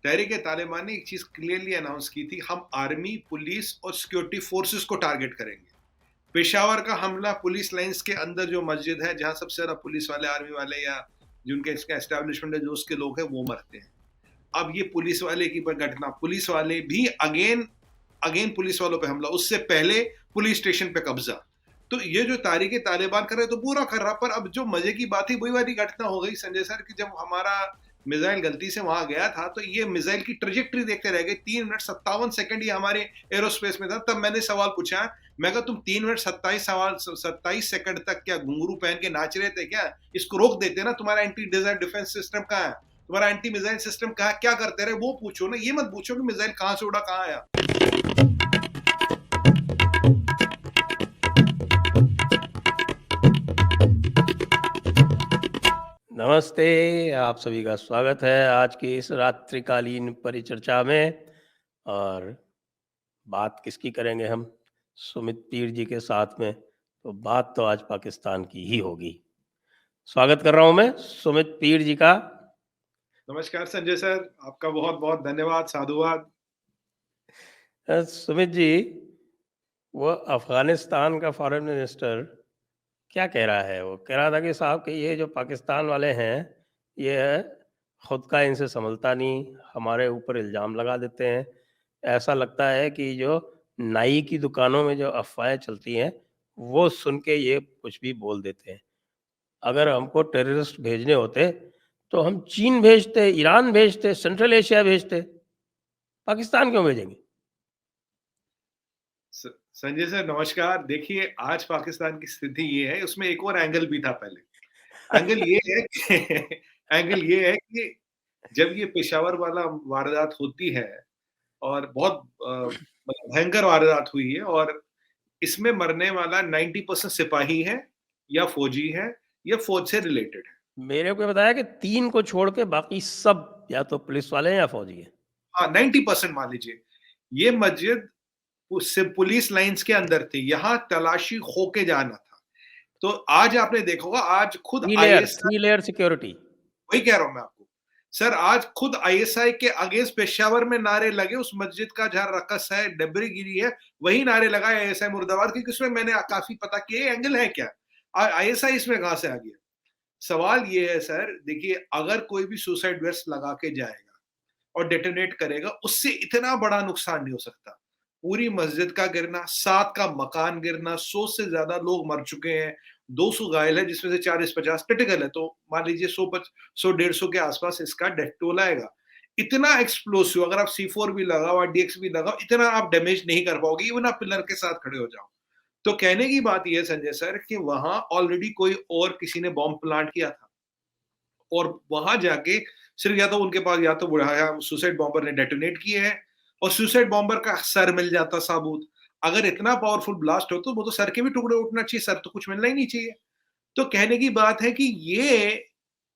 तहरीक-ए-तालिबान ने एक चीज़ clearly announce की थी, हम आर्मी, पुलिस और सिक्योरिटी फोर्सेस को टारगेट करेंगे। पेशावर का हमला पुलिस लाइंस के अंदर जो मस्जिद है, जहाँ सबसे ज़्यादा पुलिस वाले, आर्मी वाले या जिनके इसका एस्टेब्लिशमेंट है, जो उसके लोग हैं, वो मरते हैं। अब ये पुलिस वाले की घटना, पुलिस वाले भी अगेन अगेन पुलिस वालों पे हमला, उससे पहले पुलिस स्टेशन पे कब्जा। तो ये जो तारीख तालिबान कर रहे तो पूरा कर रहा, पर अब जो मजे की बात थी वही वाली घटना हो गई संजय सर कि जब हमारा मिसाइल गलती से वहां गया था तो ये मिसाइल की ट्रेजेक्टरी देखते रह गए। 3 मिनट 57 सेकंड ये हमारे एरोस्पेस में था। तब मैंने सवाल पूछा, मैं कहा तुम 3 मिनट 27 सेकंड तक क्या घुंघरू पहन के नाच रहे थे क्या? इसको रोक देते ना। तुम्हारा एंटी डिजायर डिफेंस सिस्टम कहाँ है? तुम्हारा एंटी मिसाइल सिस्टम कहाँ, क्या करते रहे वो पूछो ना। ये मत पूछो कि मिसाइल कहाँ से उड़ा, कहाँ आया। नमस्ते, आप सभी का स्वागत है आज की इस रात्रिकालीन परिचर्चा में। और बात किसकी करेंगे हम? सुमित पीर जी के साथ में। तो बात तो आज पाकिस्तान की ही होगी। स्वागत कर रहा हूं मैं सुमित पीर जी का। नमस्कार संजय सर, आपका बहुत बहुत धन्यवाद, साधुवाद। सुमित जी, वो अफगानिस्तान का फॉरेन मिनिस्टर क्या कह रहा है? वो कह रहा था कि साहब कि ये जो पाकिस्तान वाले हैं, ये खुद का इनसे संभलता नहीं, हमारे ऊपर इल्ज़ाम लगा देते हैं। ऐसा लगता है कि जो नाई की दुकानों में जो अफ़वाहें चलती हैं, वो सुन के ये कुछ भी बोल देते हैं। अगर हमको टेररिस्ट भेजने होते, तो हम चीन भेजते, ईरान भेजते, सेंट्रल एशिया भेजते। पाकिस्तान क्यों भेजेंगे? संजय सर नमस्कार। देखिए, आज पाकिस्तान की स्थिति ये है, उसमें एक और एंगल भी था पहले। एंगल ये है कि एंगल ये है कि जब ये पेशावर वाला वारदात होती है और बहुत मतलब भयंकर वारदात हुई है और इसमें मरने वाला 90% सिपाही है या फौजी है या फौज से रिलेटेड है। मेरे को ये बताया कि 3 को छोड़ के बाकी सब या तो पुलिस वाले हैं या फौजी हैं। हाँ, 90% मान लीजिए। ये मस्जिद उससे पुलिस लाइन्स के अंदर थी, यहाँ तलाशी होके जाना था। तो आज आपने देखा होगा, आज खुद आईएसआई, 3 लेयर सिक्योरिटी। वही कह रहा हूँ मैं आपको। सर आज खुद आईएसआई के अगेंस्ट पेशावर में नारे लगे, उस मस्जिद का जहाँ रकस है, डबरी गिरी है, वही नारे लगाए आईएसआई मुर्दाबाद, क्योंकि उसमें मैंने काफी पता किया ये एंगल है क्या। आईएसआई इसमें कहां से आ गया? सवाल ये है सर, देखिए अगर कोई भी सुसाइड वेस्ट लगा के जाएगा और डेटोनेट करेगा, उससे इतना बड़ा नुकसान नहीं हो सकता। पूरी मस्जिद का गिरना, 7 का मकान गिरना, 100 से ज्यादा लोग मर चुके हैं, 200 घायल है, जिसमें से 40-50 क्रिटिकल है। तो मान लीजिए 100-150 के आसपास इसका डेथ टोल आएगा। इतना एक्सप्लोसिव अगर आप C4 भी लगाओ, RDX भी लगाओ, इतना आप डैमेज नहीं कर पाओगे, इवन आप पिलर के साथ खड़े हो जाओ। तो कहने की बात यह है संजय सर कि वहां ऑलरेडी कोई और किसी ने बॉम्ब प्लांट किया था और वहां जाके सिर्फ या तो उनके पास या तो सुसाइड बॉम्बर ने डेटोनेट किए हैं और सुसाइड बॉम्बर का सर मिल जाता साबुत। अगर इतना पावरफुल ब्लास्ट हो तो वो तो सर के भी टुकड़े उठना चाहिए, सर तो कुछ मिलना ही नहीं चाहिए। तो कहने की बात है कि ये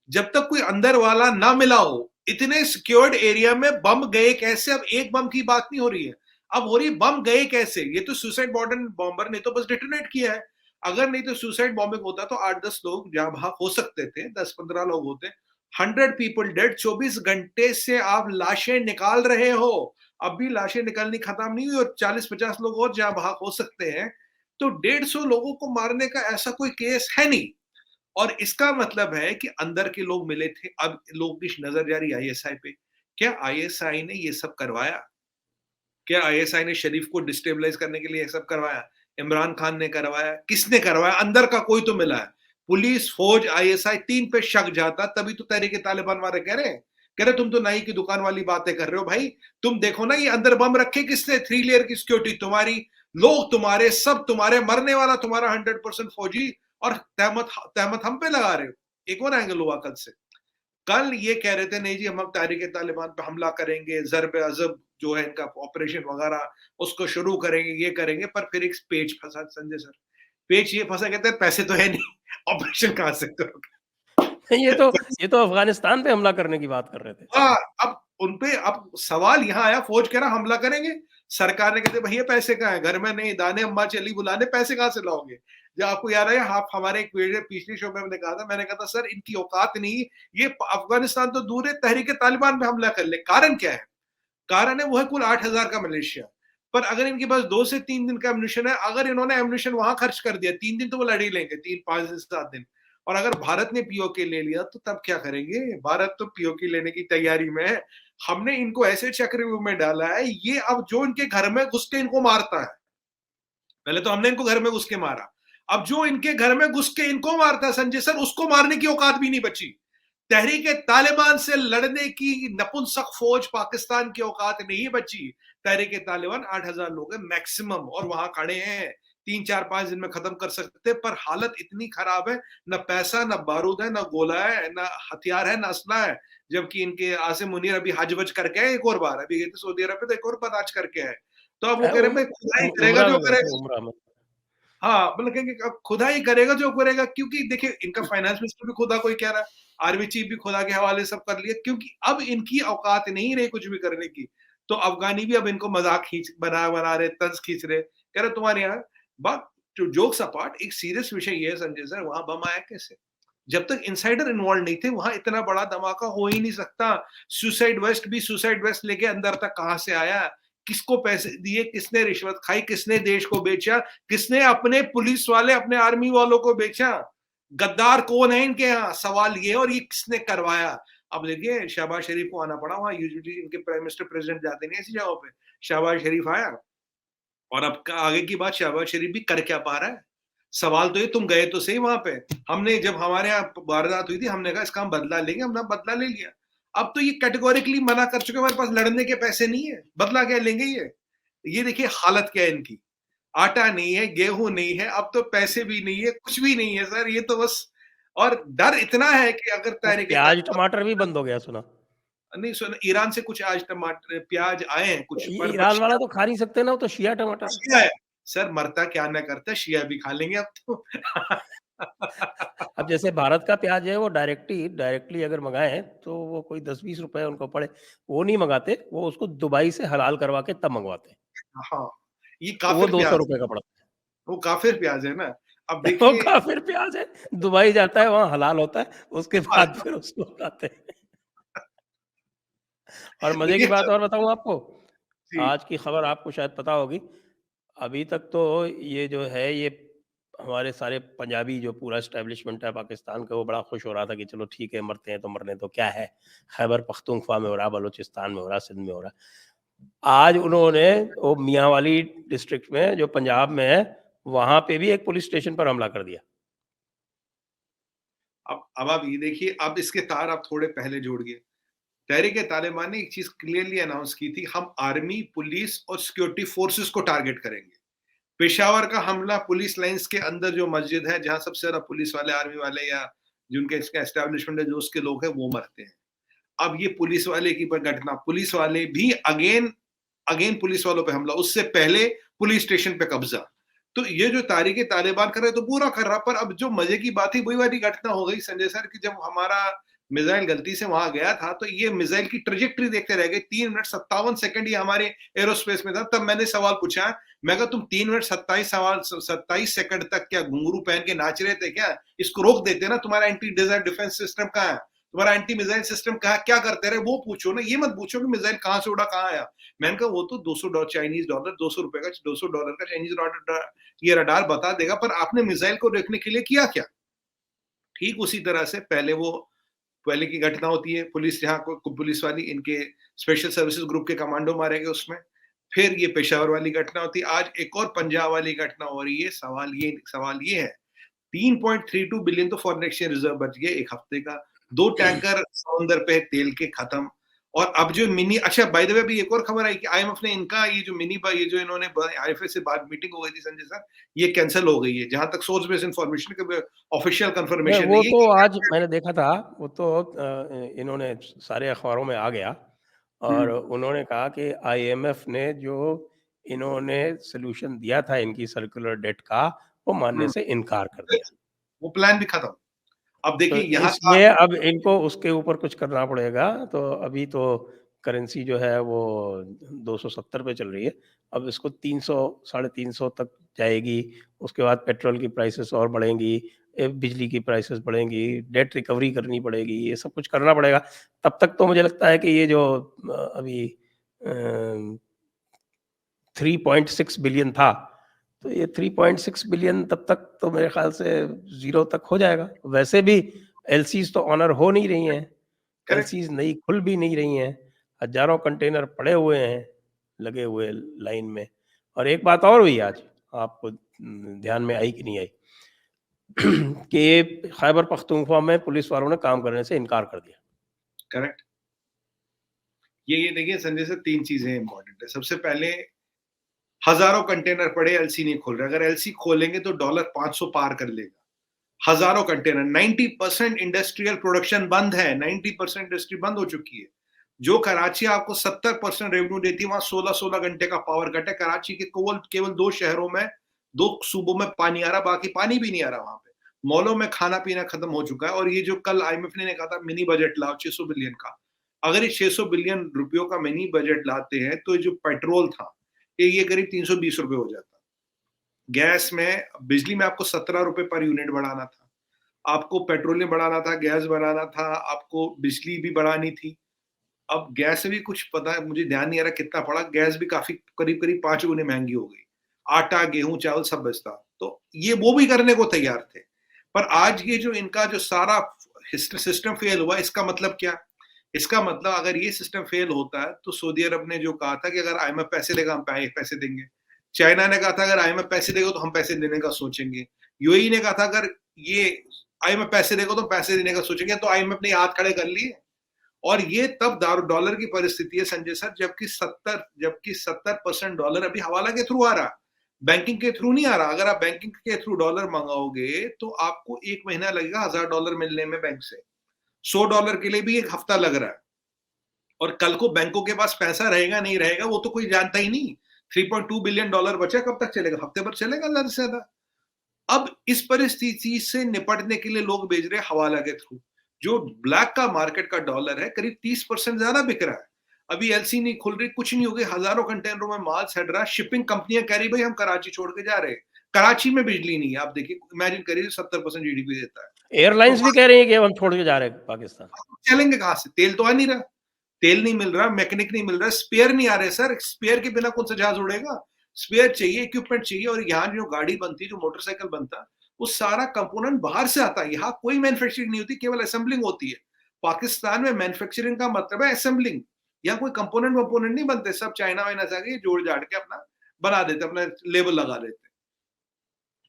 जब तक कोई अंदर वाला ना मिला हो, इतने सिक्योर्ड एरिया में बम गए कैसे? अब एक बम की बात नहीं हो रही है, अब हो रही बम गए कैसे। ये तो सुसाइड बॉम्बर ने तो बस डिटोनेट किया है। अगर नहीं तो सुसाइड बॉम्बिंग होता तो 8-10 लोग जहां भाग हो सकते थे, 10-15 लोग होते। 100 पीपल डेड, 24 घंटे से आप लाशें निकाल रहे हो, अब भी लाशें निकलनी खत्म नहीं हुई और 40-50 लोग और जहां भाग हो सकते हैं। तो 150 लोगों को मारने का ऐसा कोई केस है नहीं। और इसका मतलब है कि अंदर के लोग मिले थे। अब लोग की नजर जा रही आईएसआई पे। क्या आईएसआई ने ये सब करवाया? क्या आईएसआई ने शरीफ को डिस्टेबलाइज करने के लिए सब करवाया? इमरान खान ने करवाया? किसने करवाया? अंदर का कोई तो मिला है। पुलिस, फौज, आईएसआई, 3 पे शक जाता, तभी तो तहरीक तालिबान वाले कह रहे हैं, तुम तो नाई की दुकान वाली बातें कर रहे हो भाई। तुम देखो ना, ये अंदर बम रखे किसने? 3 लेयर की सिक्योरिटी तुम्हारी, लोग तुम्हारे, सब तुम्हारे, मरने वाला तुम्हारा 100% फौजी, और तहमत तहमत हम पे लगा रहे हो। एक और एंगल हुआ कल से। कल ये कह रहे थे नहीं जी, हम तहरीक तालिबान पे हमला करेंगे, ज़र्ब अज़ब जो है इनका ऑपरेशन वगैरह उसको शुरू करेंगे, ये करेंगे। पर फिर एक पेच फंसा संजय सर। पेच ये फंसा, कहते हैं पैसे तो है नहीं, ऑपरेशन कहां से करोगे? ये तो अफगानिस्तान पे हमला करने की बात कर रहे थे। हाँ, अब उनपे अब सवाल यहाँ आया, फौज कह रहा हमला करेंगे, सरकार ने कहते भैया पैसे कहाँ है? घर में नहीं, दाने अम्मा चली बुलाने, पैसे कहाँ से लाओगे? जो आपको याद है, आप हमारे एक वीडियो पिछले शो में हमने कहा था, मैंने कहा था सर इनकी औकात नहीं, ये अफगानिस्तान तो दूर है, तहरीके तालिबान पे हमला कर ले। कारण क्या है? कारण है वो है कुल 8,000 का मलेशिया। पर अगर इनके पास 2 से 3 दिन का एम्युनिशन है, अगर इन्होंने एम्युनिशन वहां खर्च कर दिया, 3 दिन तो वो लड़ ही लेंगे, 3, 5 दिन, 7 दिन। और अगर भारत ने पीओके ले लिया तो तब क्या करेंगे? भारत तो पीओके लेने की तैयारी में है। हमने इनको ऐसे चक्रव्यूह में डाला है, ये अब जो इनके घर में घुस के इनको मारता है, पहले तो हमने इनको घर में घुस के मारा, अब जो इनके घर में घुस के इनको मारता है संजय सर, उसको मारने की औकात भी नहीं बची। तहरीके तालिबान से लड़ने की नपुंसक फौज पाकिस्तान की औकात नहीं बची। तहरीके तालिबान 8,000 लोग हैं मैक्सिमम, और वहां खड़े हैं, 3, 4, 5 दिन में खत्म कर सकते, पर हालत इतनी खराब है, न पैसा, न बारूद है, न गोला है, न हथियार है, न असला है। जबकि इनके आसिम मुनीर अभी हज वज करके आए एक और बार, अभी गए थे सऊदी अरब में, तो एक और बार हज करके आए। तो अब वो कह रहे हैं भाई खुदा ही करेगा उम्रा जो में गए थे, करेगा। उम्रा में। हाँ, मतलब कहेंगे अब खुदा ही करेगा जो करेगा, क्योंकि देखिए इनका फाइनेंस मिनिस्टर भी खुदा को ही कह रहा है, आर्मी चीफ भी खुदा के हवाले सब कर लिया, क्योंकि अब इनकी औकात नहीं रही कुछ भी करने की। तो अफगानी भी अब इनको मजाक खींच बना रहे, तंज खींच रहे, कह रहे तुम्हारे यहाँ बात। जोक्स अपार्ट, एक सीरियस विषय ये है संजय सर, वहां बम आया कैसे? जब तक इनसाइडर इन्वॉल्व नहीं थे, वहां इतना बड़ा धमाका हो ही नहीं सकता। सुसाइड वेस्ट भी सुसाइड वेस्ट लेके अंदर तक कहां से आया? किसको पैसे दिए, किसने रिश्वत खाई, किसने देश को बेचा, किसने अपने पुलिस वाले, अपने आर्मी वालों को बेचा? गद्दार कौन है इनके यहाँ? सवाल ये, और ये किसने करवाया? अब देखिए शहबाज शरीफ को आना पड़ा वहां, यूजुअली इनके प्राइम मिनिस्टर प्रेसिडेंट जाते नहीं ऐसी जगहों पे। शहबाज शरीफ आया, और अब आगे की बात, शहबाज शरीफ भी कर क्या पा रहा है? सवाल तो ये, तुम गए तो सही वहां पे, हमने जब हमारे यहाँ वारदात हुई थी हमने कहा इसका हम बदला लेंगे, हमने बदला ले लिया। अब तो ये कैटेगोरिकली मना कर चुके, हमारे पास लड़ने के पैसे नहीं है, बदला क्या लेंगे ये देखिए हालत क्या है इनकी। आटा नहीं है, गेहूं नहीं है, अब तो पैसे भी नहीं है, कुछ भी नहीं है सर, ये तो बस। और डर इतना है कि अगर वो तहरीक प्याज टमाटर भी बंद हो गया सुना। नहीं सुन, ईरान से कुछ आज टमाटर प्याज आए हैं कुछ, पर ईरान वाला तो खा नहीं सकते ना, वो तो शिया टमाटर है। शिया है सर, मरता क्या ना करता, शिया भी खा लेंगे अब तो। अब जैसे भारत का प्याज है, वो डायरेक्टली अगर मंगाएं तो वो कोई 10-20 रुपए उनको पड़े, वो नहीं मंगाते, वो उसको दुबई से हलाल करवा के तब मंगवाते हैं, हाँ, ये तो वो काफिर 200 प्याज रुपए का पड़ता वो काफिर प्याज है ना। अब है। वो देखिए काफिर प्याज है, दुबई जाता है, वहाँ हलाल होता है, उसके बाद फिर उसको खाते हैं। और मजे की देखिए बात और बताऊं आपको, जी, आज की खबर आपको शायद पता होगी। अभी तक तो ये जो है, ये हमारे सारे पंजाबी जो पूरा एस्टेब्लिशमेंट है पाकिस्तान का, वो बड़ा खुश हो रहा था कि चलो ठीक है, मरते हैं तो मरने तो क्या है, खैबर पख्तूनख्वा में हो रहा, बलूचिस्तान में हो रहा, सिंध में हो रहा। आज उन्होंने वो मियांवाली डिस्ट्रिक्ट में जो पंजाब में है, वहां पे भी एक पुलिस स्टेशन पर हमला कर दिया। अब आप ये देखिए, अब इसके तार आप थोड़े पहले जोड़ गए। तहरीक तालिबान ने एक चीज क्लियरली अनाउंस की थी, हम आर्मी, पुलिस और सिक्योरिटी फोर्सेस को टारगेट करेंगे। पेशावर का हमला पुलिस लाइंस के अंदर जो मस्जिद है, जहां सबसे ज्यादा पुलिस वाले, आर्मी वाले, या जिनके इसका एस्टेब्लिशमेंट है, जो उसके लोग हैं, वो मरते हैं। अब ये पुलिस वाले की घटना, पुलिस वाले भी अगेन अगेन पुलिस वालों पे हमला, उससे पहले पुलिस स्टेशन पे कब्जा। तो ये जो तारीख तालिबान कर रहे तो पूरा कर रहा, पर अब जो मजे की बात थी वही वाली घटना हो गई संजय सर, कि जब हमारा मिसाइल गलती से वहां गया था, तो ये मिसाइल की ट्रेजेक्टरी देखते रह गए। 3 मिनट 57 सेकंड ये हमारे एरोस्पेस में था। तब मैंने सवाल पूछा, मैं कहा तुम 3 मिनट 27 सेकंड तक क्या घुंघरू पहन के नाच रहे थे क्या? इसको रोक देते ना, तुम्हारा एंटी डिफेंस सिस्टम कहाँ है, तुम्हारा एंटी मिसाइल सिस्टम कहाँ, क्या करते रहे, वो पूछो ना, ये मत पूछो कि मिसाइल कहां से उड़ा, कहां आया। मैंने कहा वो तो $200 चाइनीज डॉलर, $200 का, $200 का चाइनीज डॉलर ये रडार बता देगा, पर आपने मिसाइल को देखने के लिए किया क्या? ठीक उसी तरह से पहले की घटना होती है, पुलिस यहाँ को पुलिस वाली, इनके स्पेशल सर्विसेज ग्रुप के कमांडो मारे गए उसमें। फिर ये पेशावर वाली घटना होती है, आज एक और पंजाब वाली घटना हो रही है। सवाल ये है, 3.32 बिलियन तो फॉरेन एक्सचेंज रिजर्व बच गए एक हफ्ते का, 2 टैंकर समुंदर पे तेल के खत्म। और अब जो मिनी, अच्छा बाय द वे भी एक और खबर आई कि आईएमएफ ने इनका ये जो ये जो इन्होंने आईएफए से बात मीटिंग हो गई थी संजय सर, ये कैंसिल हो गई है, जहां तक सोर्स बेस्ड इंफॉर्मेशन के ऑफिशियल नहीं, कंफर्मेशन वो नहीं तो है आज मैंने देखा था, वो तो इन्होंने सारे अखबारों में आ गया, और हम्म, उन्होंने कहा कि आईएमएफ ने जो इन्होंने सोल्यूशन दिया था इनकी सर्कुलर डेट का, वो मानने हम्म, से इनकार कर दिया। वो प्लान भी खत्म। अब तो देखिए यहाँ का इसलिए अब इनको उसके ऊपर कुछ करना पड़ेगा। तो अभी तो करेंसी जो है वो 270 पे चल रही है। अब इसको 300 साढ़े 300 तक जाएगी, उसके बाद पेट्रोल की प्राइसेस और बढ़ेंगी, बिजली की प्राइसेस बढ़ेंगी, डेट रिकवरी करनी पड़ेगी, ये सब कुछ करना पड़ेगा। तब तक तो मुझे लगता है कि ये जो अभी 3.6 बिलियन था, तो ये 3.6 बिलियन तब तक तो मेरे ख्याल से ज़ीरो तक हो जाएगा। वैसे भी एलसीज़ तो ऑनर हो नहीं रही हैं, करेक्ट। एलसीज़ नई खुल भी नहीं रही हैं, हज़ारों कंटेनर पड़े हुए हैं, लगे हुए लाइन में। और एक बात और हुई आज, आपको ध्यान में आई कि नहीं आई? कि खैबर पख्तूनख्वा में पुलिस वालों ने काम करने से इनकार कर दिया। करेक्ट। ये देखिए संजय सर, 3 चीज़ें इम्पोर्टेंट है। सबसे पहले हज़ारों कंटेनर पड़े, एलसी नहीं खोल रहे। अगर एलसी खोलेंगे तो डॉलर 500 पार कर लेगा। हज़ारों कंटेनर, 90% इंडस्ट्रियल प्रोडक्शन बंद है, 90% इंडस्ट्री बंद हो चुकी है। जो कराची आपको 70% रेवेन्यू देती है, वहाँ 16-16 घंटे का पावर कट है। कराची के केवल 2 शहरों में, 2 सूबों में पानी आ रहा, बाकी पानी भी नहीं आ रहा वहाँ पे। मॉलों में खाना-पीना खत्म हो चुका है। और ये जो कल आईएमएफ ने कहा था मिनी बजट लाओ 600 बिलियन का, अगर ये 600 बिलियन रुपयों का मिनी बजट लाते हैं, तो ये जो पेट्रोल था, ये करीब 320 रुपए हो जाता। गैस में, बिजली में आपको 17 रुपए पर यूनिट बढ़ाना था, आपको पेट्रोलियम बढ़ाना था, गैस बढ़ाना था, आपको बिजली भी बढ़ानी थी। अब गैस से भी कुछ पता है, मुझे ध्यान नहीं आ रहा कितना पड़ा, गैस भी काफ़ी करीब-करीब 5 गुने महँगी हो गई। आटा, गेहूँ, चावल सब बचता। तो ये वो भी करने को तैयार थे। पर आज ये जो इनका जो सारा सिस्टम फेल हुआ, इसका मतलब क्या? इसका मतलब अगर ये सिस्टम फेल होता है, तो सऊदी अरब ने जो कहा था कि अगर आईएमएफ पैसे देगा, हम पैसे देंगे। चाइना ने कहा था अगर आईएमएफ पैसे देगा तो हम पैसे देने का सोचेंगे। यूएई ने कहा था अगर ये आईएमएफ पैसे देगा तो पैसे देने का सोचेंगे। तो आईएमएफ ने हाथ खड़े कर लिए। और ये तब डॉलर की परिस्थिति है संजय सर, जबकि 70% डॉलर अभी हवाला के थ्रू आ रहा, बैंकिंग के थ्रू नहीं आ रहा। अगर आप बैंकिंग के थ्रू डॉलर मंगाओगे तो आपको 1 महीना लगेगा $1000 मिलने में बैंक से। $100 के लिए भी 1 हफ्ता लग रहा है। और कल को बैंकों के पास पैसा रहेगा नहीं रहेगा वो तो कोई जानता ही नहीं। $3.2 बिलियन बचा, कब तक चलेगा? हफ्ते भर चलेगा ज्यादा से ज्यादा। अब इस परिस्थिति से निपटने के लिए लोग भेज रहे हैं हवाला के थ्रू। जो ब्लैक का मार्केट का डॉलर है, करीब 30% ज्यादा बिक रहा है। अभी एलसी नहीं खुल रही, कुछ नहीं हो गई, हजारों कंटेनरों में माल सड़ रहा है। शिपिंग कंपनियां कह रही भाई हम कराची छोड़ के जा रहे हैं। कराची में बिजली नहीं है। आप देखिए, इमेजिन करिए, 70% जीडीपी देता है। तो एयरलाइंस भी कह रही हैं कि हम छोड़ के जा रहे हैं पाकिस्तान। चलेंगे कहां से? तेल तो आ नहीं रहा, तेल नहीं मिल रहा, मैकेनिक नहीं मिल रहा, स्पेयर नहीं आ रहे सर। स्पेयर के बिना कौन सा जहाज उड़ेगा? स्पेयर चाहिए, इक्विपमेंट चाहिए। और यहाँ जो गाड़ी बनती है, जो मोटरसाइकिल बनता है, वो सारा कंपोनेंट बाहर से आता है। यहाँ कोई मैन्युफैक्चरिंग नहीं होती, केवल असेंबलिंग होती है। पाकिस्तान में मैन्युफैक्चरिंग का मतलब है असेंबलिंग। यहाँ कोई कंपोनेंट वंपोनेंट नहीं बनते, सब चाइना वाइना से आके जोड़ जाड़ के अपना बना देते, अपना लेबल लगा देते।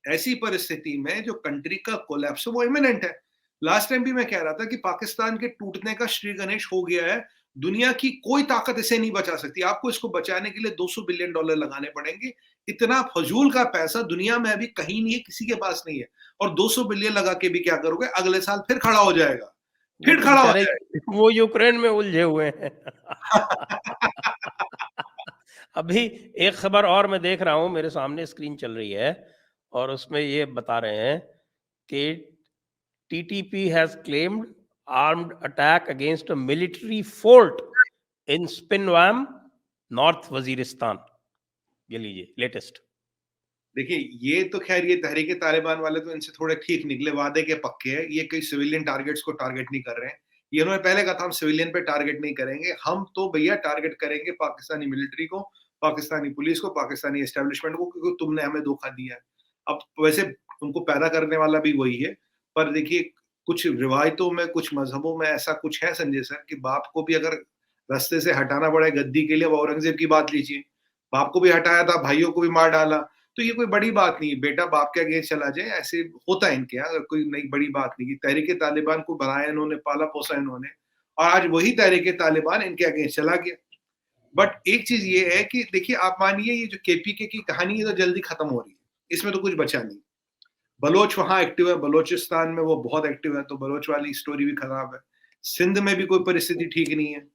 ऐसी परिस्थिति में जो कंट्री का कोलैप्स है वो इमिनेंट है। लास्ट टाइम भी मैं कह रहा था कि पाकिस्तान के टूटने का श्री गणेश हो गया है। दुनिया की कोई ताकत इसे नहीं बचा सकती। आपको इसको बचाने के लिए $200 बिलियन लगाने पड़ेंगे। इतना फजूल का पैसा दुनिया में अभी कहीं नहीं है, किसी के पास नहीं है। और 200 बिलियन लगा के भी क्या करोगे? अगले साल फिर खड़ा हो जाएगा, वो फिर तो खड़ा हो बेचारे जाएगा। वो यूक्रेन में उलझे हुए हैं। अभी एक खबर और मैं देख रहा हूँ, मेरे सामने स्क्रीन चल रही है और उसमें ये बता रहे हैं कि TTP has claimed armed attack against a military fort in Spinwam, north Waziristan. ये लीजिए लेटेस्ट। देखिए, ये तो खैर ये तहरीके तालिबान वाले तो इनसे थोड़े ठीक निकले, वादे के पक्के हैं। ये कई सिविलियन टारगेट्स को टारगेट नहीं कर रहे हैं। ये उन्होंने पहले कहा था हम सिविलियन पे टारगेट नहीं करेंगे, हम तो भैया टारगेट करेंगे पाकिस्तानी मिलिट्री को, पाकिस्तानी पुलिस को, पाकिस्तानी एस्टेब्लिशमेंट को, क्योंकि तुमने हमें धोखा दिया है। अब वैसे उनको पैदा करने वाला भी वही है। पर देखिए, कुछ रिवायतों में, कुछ मजहबों में ऐसा कुछ है संजय सर, कि बाप को भी अगर रास्ते से हटाना पड़े गद्दी के लिए, अब औरंगजेब की बात लीजिए, बाप को भी हटाया था, भाइयों को भी मार डाला। तो ये कोई बड़ी बात नहीं है, बेटा बाप के अगेंस्ट चला जाए, ऐसे होता है इनके यहाँ, कोई नई बड़ी बात नहीं है। तहरीके तालिबान को बनाया इन्होंने, पाला पोसा इन्होंने, और आज वही तहरीके तालिबान इनके अगेंस्ट चला गया। बट एक चीज ये है कि देखिए, आप मानिए ये जो केपीके की कहानी है तो जल्दी खत्म हो रही है, इसमें तो कुछ बचा नहीं। बलोच वहां एक्टिव है, बलोचिस्तान में वो बहुत एक्टिव है, तो बलोच वाली स्टोरी भी खराब है। सिंध में भी कोई परिस्थिति ठीक नहीं है।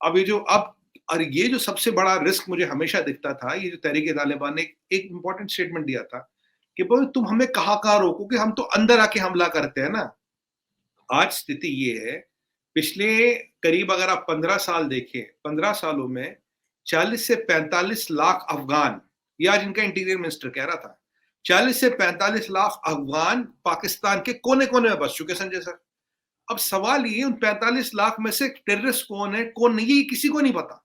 अब ये जो अब और ये जो सबसे बड़ा रिस्क मुझे हमेशा दिखता था, ये जो तहरीके तालिबान ने एक इंपॉर्टेंट स्टेटमेंट दिया था कि बोले तुम हमें कहाँ रोकोगे, हम तो अंदर आके हमला करते हैं ना। आज स्थिति ये है पिछले करीब अगर आप 15 साल देखें, 15 सालों में 40 से 45 लाख अफगान, ये आज इनका इंटीरियर मिनिस्टर कह रहा था, 40 से 45 लाख अफगान पाकिस्तान के कोने-कोने में बस चुके संजय सर। अब सवाल ये, उन 45 लाख में से टेररिस्ट कौन है, कौन नहीं, ये किसी को नहीं पता।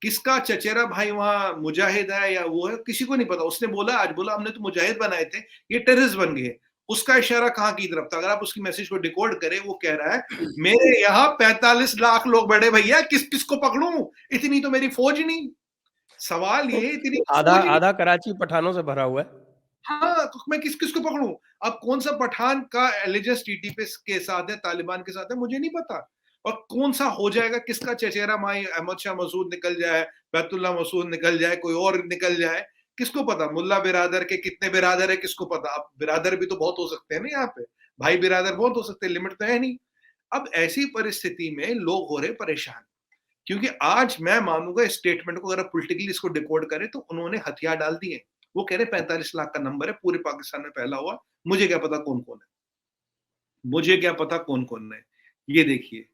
किसका चचेरा भाई वहां मुजाहिद है या वो है, किसी को नहीं पता। उसने बोला, आज बोला हमने तो मुजाहिद बनाए थे, ये टेररिस्ट बन गए। उसका इशारा कहां की तरफ था? अगर आप उसकी मैसेज को डिकोड करें, वो कह रहा है मेरे यहाँ 45 लाख लोग बैठे भैया, किस किस को पकड़ूं, इतनी तो मेरी फौज नहीं। सवाल तो ये, इतनी आधा फौज नहीं। आधा कराची पठानों से भरा हुआ है। हाँ, तो मैं किस किस को पकड़ूं? अब कौन सा पठान का एलिजेंस टीटीपी के साथ है, तालिबान के साथ है, मुझे नहीं पता। और कौन सा हो जाएगा, किसका चचेरा माई अहमद शाह मसूद निकल जाए, बैतुल्ला मसूद निकल जाए, कोई और निकल जाए, किसको पता? मुल्ला बिरादर के कितने बिरादर है, किसको पता? अब बिरादर भी तो बहुत हो सकते हैं ना यहाँ पे, भाई बिरादर बहुत हो सकते हैं, लिमिट तो है नहीं। अब ऐसी परिस्थिति में लोग हो रहे परेशान, क्योंकि आज मैं मानूंगा इस स्टेटमेंट को, अगर पॉलिटिकली इसको डिकोड करें, तो उन्होंने हथियार डाल दिए। वो कह रहे 45 लाख का नंबर है, पूरे पाकिस्तान में फैला हुआ, मुझे क्या पता कौन कौन है, मुझे क्या पता कौन कौन है, ये देखिए।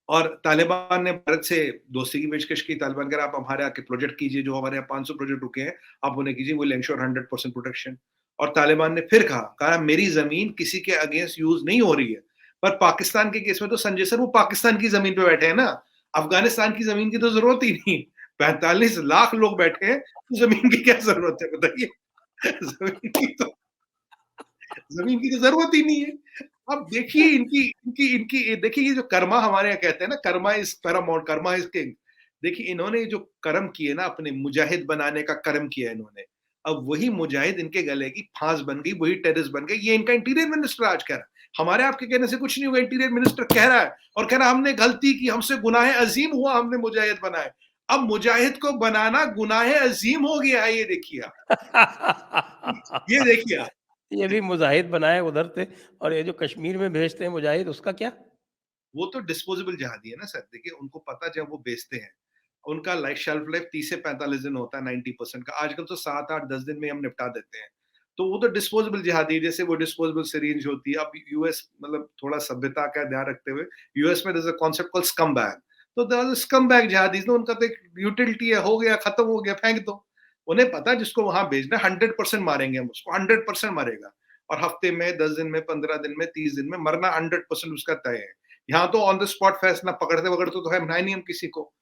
और तालिबान ने भारत से दोस्ती की पेशकश की। तालिबान कह रहा आप हमारे आके प्रोजेक्ट कीजिए, जो हमारे यहाँ 500 प्रोजेक्ट रुके हैं, आप उन्हें कीजिए, विल एंश्योर 100% प्रोटेक्शन। और तालिबान ने फिर कहा मेरी जमीन किसी के अगेंस्ट यूज नहीं हो रही है। पर पाकिस्तान के केस में तो संजय सर, वो पाकिस्तान की जमीन पे बैठे हैं ना, अफगानिस्तान की जमीन की तो जरूरत ही नहीं। 45 लाख लोग बैठे हैं, तो जमीन की क्या जरूरत है बताइए? जमीन की तो जमीन की तो जरूरत ही नहीं है। अब देखिए इनकी इनकी इनकी देखिए, ये जो कर्मा हमारे यहाँ कहते हैं ना, Karma is Paramount, Karma is king. देखिए इन्होंने जो कर्म किए ना, अपने मुजाहिद बनाने का कर्म किया इन्होंने, अब वही मुजाहिद इनके गले की फांस बन गई, वही टेररिस्ट बन गए। ये इनका इंटीरियर मिनिस्टर आज कह रहा है, हमारे आपके कहने से कुछ नहीं होगा। इंटीरियर मिनिस्टर कह रहा है, और कह रहा है हमने गलती की, हमसे गुनाह अजीम हुआ, हमने मुजाहिद बनाए। अब मुजाहिद को बनाना गुनाह अजीम हो गया है, ये देखिए आप, ये देखिए आप। ये भी मुजाहिद बनाए उधर से, और ये जो कश्मीर में भेजते हैं मुजाहिद, उसका क्या? वो तो डिस्पोजेबल जहादी है ना सर। देखिए उनको पता, जब वो बेचते हैं, उनका लाइफ शेल्फ लाइफ 30 से 45 दिन होता है, 90% का। आजकल तो 7 8 10 दिन में हम निपटा देते हैं। तो वो तो डिस्पोजेबल जहादी है, जैसे वो डिस्पोजेबल सिरिंज होती है। अब यूएस, मतलब थोड़ा सभ्यता का ध्यान रखते हुए, यूएस में there is a concept called scum bag. तो there is scum bag jihadis, तो उनका तो एक यूटिलिटी है, हो गया, खत्म हो गया, फेंक दो। उन्हें पता है जिसको वहां भेजना है 100% मारेंगे हम उसको, 100% मरेगा। और हफ्ते में, 10 दिन में, 15 दिन में, 30 दिन में मरना 100% उसका तय है। यहाँ तो ऑन द स्पॉट फैसला, पकड़ते वकड़ते तो है नहीं हम किसी को।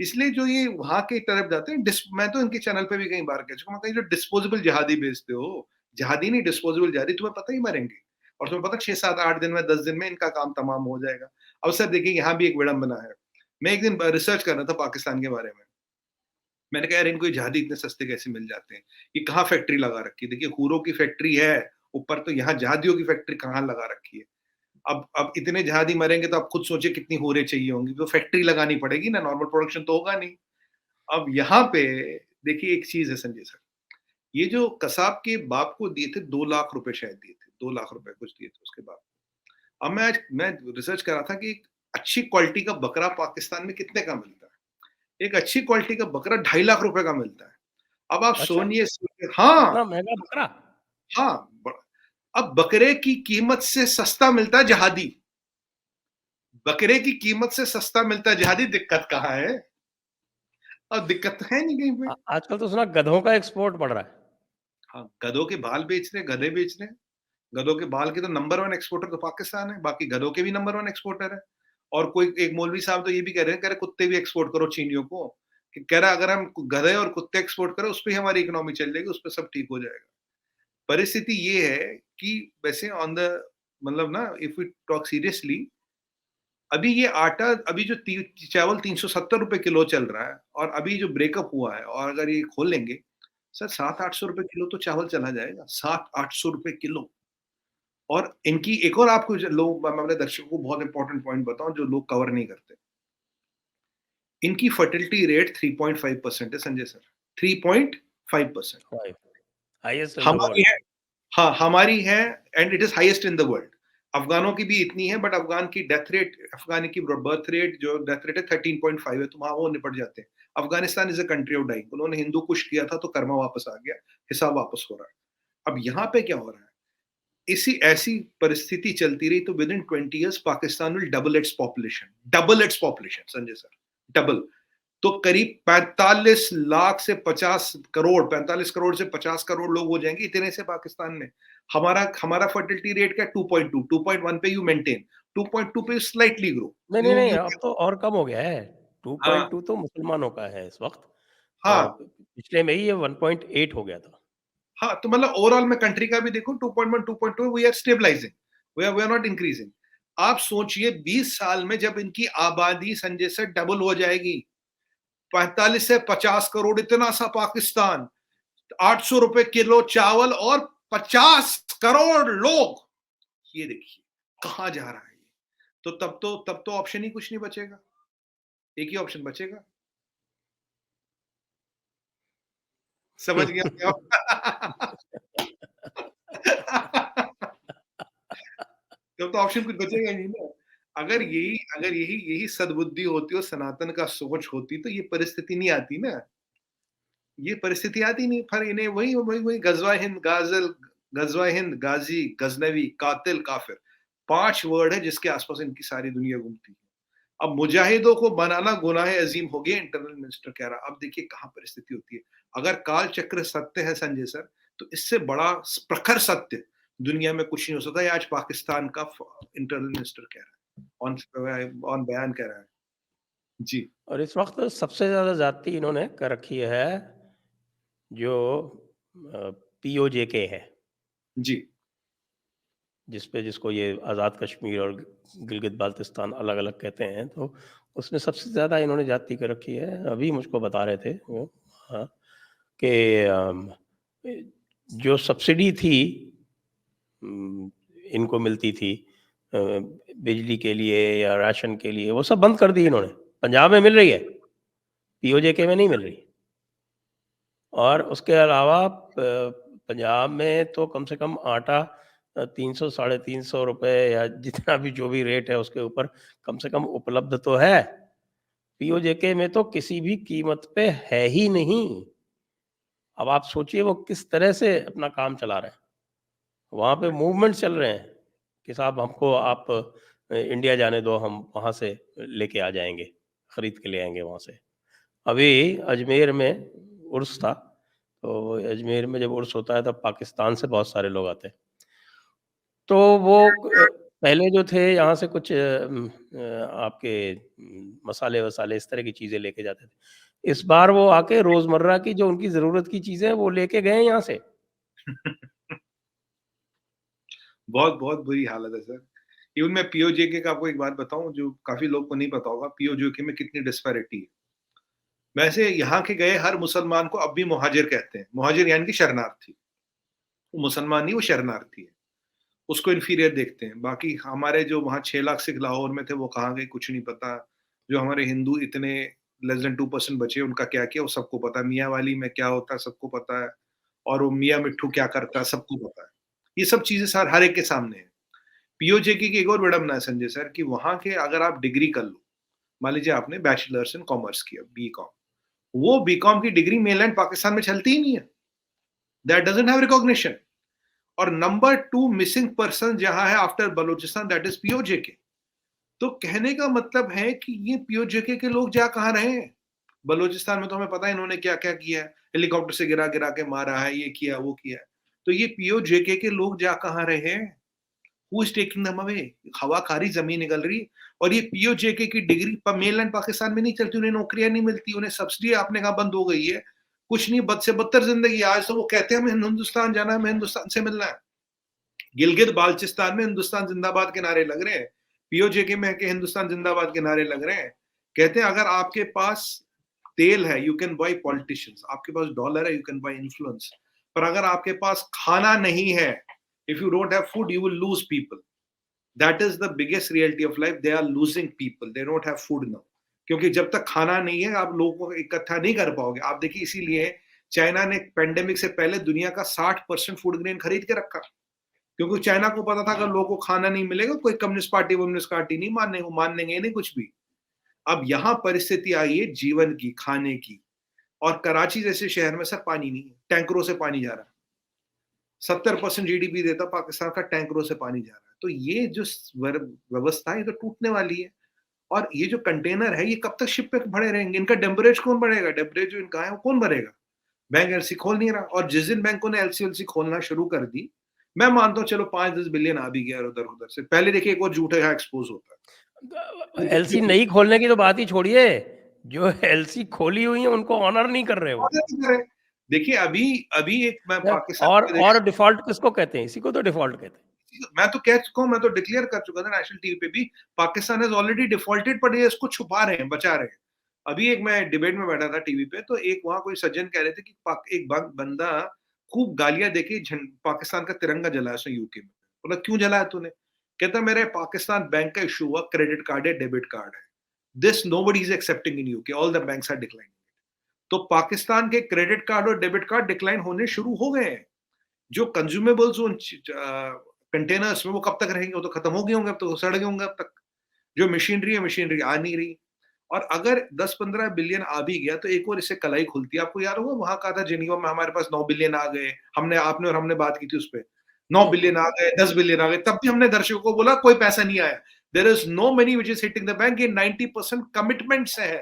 इसलिए जो ये वहां की तरफ जाते हैं, मैं तो इनके चैनल पे भी कई बार कह चुका हूं, कहीं जो डिस्पोजेबल जहादी बेचते हो, जहादी नहीं डिस्पोजेबल जहादी, तुम्हें पता ही मरेंगे। और तुम्हें पता 6 7 8 दिन में, 10 दिन में इनका काम तमाम हो जाएगा। अब सर देखिए, यहाँ भी एक विडंबना है। मैं एक दिन रिसर्च कर रहा था पाकिस्तान के बारे में। मैंने कहा यार, इनको जहादी इतने सस्ते कैसे मिल जाते हैं, ये कहाँ फैक्ट्री लगा रखी है? देखिए हूरों की फैक्ट्री है ऊपर, तो यहाँ जहादियों की फैक्ट्री कहाँ लगा रखी है? अब इतने जहादी मरेंगे तो आप खुद सोचिए कितनी होरें चाहिए होंगी, तो फैक्ट्री लगानी पड़ेगी ना, नॉर्मल प्रोडक्शन तो होगा नहीं। अब यहाँ पे देखिए एक चीज है संजय सर, ये जो कसाब के बाप को दिए थे 2 लाख रुपए, शायद दिए थे 2 लाख रुपए कुछ दिए थे उसके बाप को। अब मैं रिसर्च कर रहा था कि एक अच्छी क्वालिटी का बकरा पाकिस्तान में कितने का मिलता है। एक अच्छी क्वालिटी का बकरा 2.5 लाख रुपए का मिलता है। अब आप अच्छा, सोनिए, हाँ इतना महँगा बकरा? हाँ, अब बकरे की कीमत से सस्ता मिलता है जहादी, बकरे की कीमत से सस्ता मिलता है जहादी। दिक्कत कहाँ है? अब दिक्कत तो है नहीं कहीं पे। आजकल तो सुना गधों का एक्सपोर्ट बढ़ रहा है। हाँ, गधों के बाल बेच रहे हैं, गधे बेच रहे हैं। गधों के बाल के तो नंबर 1 एक्सपोर्टर तो पाकिस्तान है, बाकी गधों के भी नंबर 1 एक्सपोर्टर है। और कोई एक मौलवी साहब तो ये भी कह रहे कुत्ते भी एक्सपोर्ट करो चीनियों को। कि कह रहा अगर हम गधे और कुत्ते एक्सपोर्ट करें, उस पे ही हमारी इकोनॉमी चल जाएगी, उस पे सब ठीक हो जाएगा। परिस्थिति ये है कि वैसे ऑन द, मतलब ना, इफ वी टॉक सीरियसली, अभी ये आटा, अभी जो चावल 370 रुपए किलो चल रहा है, और अभी जो ब्रेकअप हुआ है, और अगर ये खोलेंगे सर, 700-800 रुपए किलो तो चावल चला जाएगा, 700-800 रुपए किलो। और इनकी एक और, आपको लोग, मैं अपने दर्शकों को बहुत इंपॉर्टेंट पॉइंट बताऊं जो लोग कवर नहीं करते। इनकी फर्टिलिटी रेट 3.5% है संजय सर, 3.5%। वाह! हाईएस्ट इन द हमारी वर्ल्ड। है, हाँ हमारी है, and it is highest in the world. अफगानों की भी इतनी है, बट अफगान की डेथ रेट, अफगान की बर्थ रेट, जो डेथ रेट है 13.5 है, तो वहां वो निपट जाते हैं। Afghanistan is a country of dying. उन्होंने हिंदू कुश किया था, तो कर्मा वापस आ गया, हिसाब वापस हो रहा है। अब यहाँ पे क्या हो रहा है, इसी ऐसी परिस्थिति चलती रही तो with in 20 years Pakistan will double its population Sanjay sir, double. तो करीब 45 लाख से 50 करोड़, 45 करोड़ से 50 करोड़ लोग हो जाएंगे इतने से पाकिस्तान में। हमारा हमारा फर्टिलिटी रेट क्या 2.2, 2.1 पे यू मेंटेन, 2.2 पे स्लाइटली ग्रो। नहीं, नहीं, यू नहीं, यू अब तो और कम हो गया है। हाँ 2.2 तो मुसलमानों का है इस वक़्त। हाँ पिछले में ही ये 1.8 हो गया था। हाँ, तो मतलब ओवरऑल में कंट्री का भी देखो 2.1, 2.2 we are stabilising, we are not increasing. आप सोचिए 20 साल में जब इनकी आबादी संजय सर डबल हो जाएगी, 45 से 50 करोड़ इतना सा पाकिस्तान, 800 रुपए किलो चावल और 50 करोड़ लोग, ये देखिए कहां जा रहा है ये। तो तब तो ऑप्शन ही कुछ नहीं बचेगा, एक ही ऑप्शन बचेगा। समझ गया क्या? तब तो ऑप्शन कुछ बचेगा ही नहीं ना। अगर यही सद्बुद्धि होती और सनातन का सोच होती तो ये परिस्थिति नहीं आती ना। ये परिस्थिति आती नहीं, पर इन्हें वही गजवा हिंद, गाजी, गजनवी, कातिल, काफिर, 5 वर्ड है जिसके आसपास इनकी सारी दुनिया घूमती है। अब मुजाहिदों को बनाना गुनाह अजीम हो गया, इंटरनल मिनिस्टर कह रहा। अब देखिए कहाँ परिस्थिति होती है। अगर काल चक्र सत्य है संजय सर, तो इससे बड़ा प्रखर सत्य दुनिया में कुछ नहीं हो सकता। ये आज पाकिस्तान का इंटरनल मिनिस्टर कह रहा है, ऑन बयान कह रहा है। जी और इस वक़्त सबसे ज़्यादा ज़्यादती इन्होंने कर रखी है, जो पीओजेके है, जी जिसको ये आज़ाद कश्मीर और गिलगित-बाल्तिस्तान अलग-अलग कहते हैं, तो उसमें सबसे ज़्यादा इन्होंने ज़्यादती कर रखी है। अभी मुझको बता रहे थे वो, हाँ, कि जो सब्सिडी थी उम, इनको मिलती थी बिजली के लिए या राशन के लिए, वो सब बंद कर दी इन्होंने। पंजाब में मिल रही है, पीओजेके में नहीं मिल रही। और उसके अलावा पंजाब में तो कम से कम आटा 300 साढ़े 300 रुपए या जितना भी जो भी रेट है उसके ऊपर कम से कम उपलब्ध तो है। पीओजेके में तो किसी भी कीमत पे है ही नहीं। अब आप सोचिए वो किस तरह से अपना काम चला रहे हैं। वहाँ पे मूवमेंट चल रहे हैं कि साहब हमको आप इंडिया जाने दो, हम वहाँ से लेके आ जाएँगे, खरीद के ले आएँगे वहाँ से। अभी अजमेर में उर्स था, तो अजमेर में जब उर्स होता है तब पाकिस्तान से बहुत सारे लोग आते हैं। तो वो पहले जो थे यहाँ से कुछ आपके मसाले-वसाले इस तरह की चीज़ें लेके जाते थे। इस बार वो आके रोज़मर्रा की जो उनकी ज़रूरत की चीज़ें हैं वो लेके गए हैं यहाँ से। बहुत बहुत बुरी हालत है सर। इवन मैं पीओजेके का आपको एक बात बताऊं जो काफी लोग को नहीं पता होगा, पीओजेके में कितनी डिस्पैरिटी है। वैसे यहाँ के गए हर मुसलमान को अब भी मुहाजिर कहते हैं, मुहाजिर यानी कि शरणार्थी। वो मुसलमान नहीं, वो शरणार्थी है, उसको इन्फीरियर देखते हैं। बाकी हमारे जो वहाँ 6 लाख सिख लाहौर में थे वो कहाँ गए कुछ नहीं पता। जो हमारे हिंदू इतने लेस देन 2% बचे उनका क्या किया वो सबको पता है। मियाँ वाली में क्या होता है सबको पता है, और वो मियाँ मिट्ठू क्या करता है सबको पता है। ये सब चीजें सर हर एक के सामने है। पीओजेके की एक और विडंबना है संजय सर कि वहां के अगर आप डिग्री कर लो, मान लीजिए आपने बैचलर्स इन कॉमर्स किया, बीकॉम, वो बीकॉम की डिग्री मेनलैंड पाकिस्तान में चलती ही नहीं है। That doesn't have recognition. और नंबर 2 मिसिंग पर्सन जहां है after Balochistan, that is PoJK. तो कहने का मतलब है कि ये पीओजेके के लोग जा कहां रहे हैं। बलूचिस्तान में तो हमें पता है इन्होंने क्या क्या किया है, हेलीकॉप्टर से गिरा गिरा के मारा है, ये किया वो किया। तो ये पीओजेके के लोग जा कहां रहे हैं। Who is taking them away. हवा खारी जमीन निकल रही। और ये पीओजेके की डिग्री मेनलैंड पाकिस्तान में नहीं चलती, उन्हें नौकरियां नहीं मिलती, उन्हें सब्सिडी आपने कहा बंद हो गई है। कुछ नहीं, बद से बदतर जिंदगी। आज तो वो कहते हैं हमें हिंदुस्तान जाना है, हमें हिंदुस्तान से मिलना है। गिलगित बाल्चिस्तान में हिंदुस्तान जिंदाबाद के नारे लग रहे हैं, पीओजेके में के हिंदुस्तान जिंदाबाद के नारे लग रहे हैं। कहते हैं अगर आपके पास तेल है यू कैन बाय पॉलिटिशियंस, आपके पास डॉलर है यू कैन बाय इन्फ्लुएंस, पर अगर आपके पास खाना नहीं है, if you don't have food you will lose people. That is the biggest reality of life. They are losing people, they don't have food now. क्योंकि जब तक खाना नहीं है आप लोगों को इकट्ठा नहीं कर पाओगे। आप देखिए इसीलिए चाइना ने पेंडेमिक से पहले दुनिया का 60% फूड ग्रेन खरीद के रखा, क्योंकि चाइना को पता था अगर लोगों को खाना नहीं मिलेगा कोई कम्युनिस्ट पार्टी वम्युनिस्ट पार्टी नहीं मानेंगे नहीं कुछ भी। अब यहाँ परिस्थिति आई है जीवन की, खाने की। और कराची जैसे शहर में सर पानी नहीं है, टैंकरों से पानी जा रहा है। 70% जीडीपी देता पाकिस्तान का, टैंकरों से पानी जा रहा है। तो ये जो व्यवस्था है ये तो टूटने वाली है। और ये जो कंटेनर है ये कब तक शिप पे भरे रहेंगे? इनका डेमरेज कौन भरेगा? डेमरेज जो इनका है वो कौन भरेगा? बैंक एलसी खोल नहीं रहा। और जिस दिन बैंकों ने एलसी खोलना शुरू कर दी, मैं मानता हूँ चलो 5-10 बिलियन आ भी गया उधर उधर से। पहले देखिए एक और झूठा यहाँ एक्सपोज होता है। एलसी नहीं खोलने की तो बात ही छोड़िए, जो एलसी खोली हुई है उनको ऑनर नहीं कर रहे हो। देखिए अभी अभी एक मैं पाकिस्तान और डिफॉल्ट किसको कहते हैं? इसी को तो डिफॉल्ट कहते हैं। मैं तो कह चुका हूँ, मैं तो डिक्लेयर कर चुका था नेशनल टीवी पे भी, पाकिस्तान हैज ऑलरेडी डिफॉल्टेड, पर ये इसको छुपा रहे हैं, बचा रहे हैं। अभी एक मैं डिबेट में बैठा था टीवी पे, तो एक वहां कोई सज्जन कह रहे थे कि एक बंदा खूब गालियां देके पाकिस्तान का तिरंगा जलाया उसने यूके में। बोला क्यों जलाया तूने? कहता मेरे पाकिस्तान बैंक का इशू हुआ, क्रेडिट कार्ड है, डेबिट कार्ड है, this nobody is accepting in UK, all the banks are declining. तो पाकिस्तान के क्रेडिट कार्ड और डेबिट कार्ड डिक्लाइन होने शुरू हो गए हैं। जो कंज्यूमेबल्स उन कंटेनर्स में वो कब तक रहेंगे? वो तो खत्म हो गए होंगे, अब तो सड़ गए होंगे अब तक। जो मशीनरी है, मशीनरी आ नहीं रही। और अगर 10-15 बिलियन आ भी गया तो एक और इससे कलाई खुलती है। आपको याद होगा वहां कहा था जिनीवा में हमारे पास 9 बिलियन आ गए, हमने आपने और हमने बात की थी उस पे, 9 बिलियन आ गए, 10 बिलियन आ गए, तब भी हमने दर्शकों को बोला कोई पैसा नहीं आया। There is no money which is hitting the bank. ये 90% कमिटमेंट्स है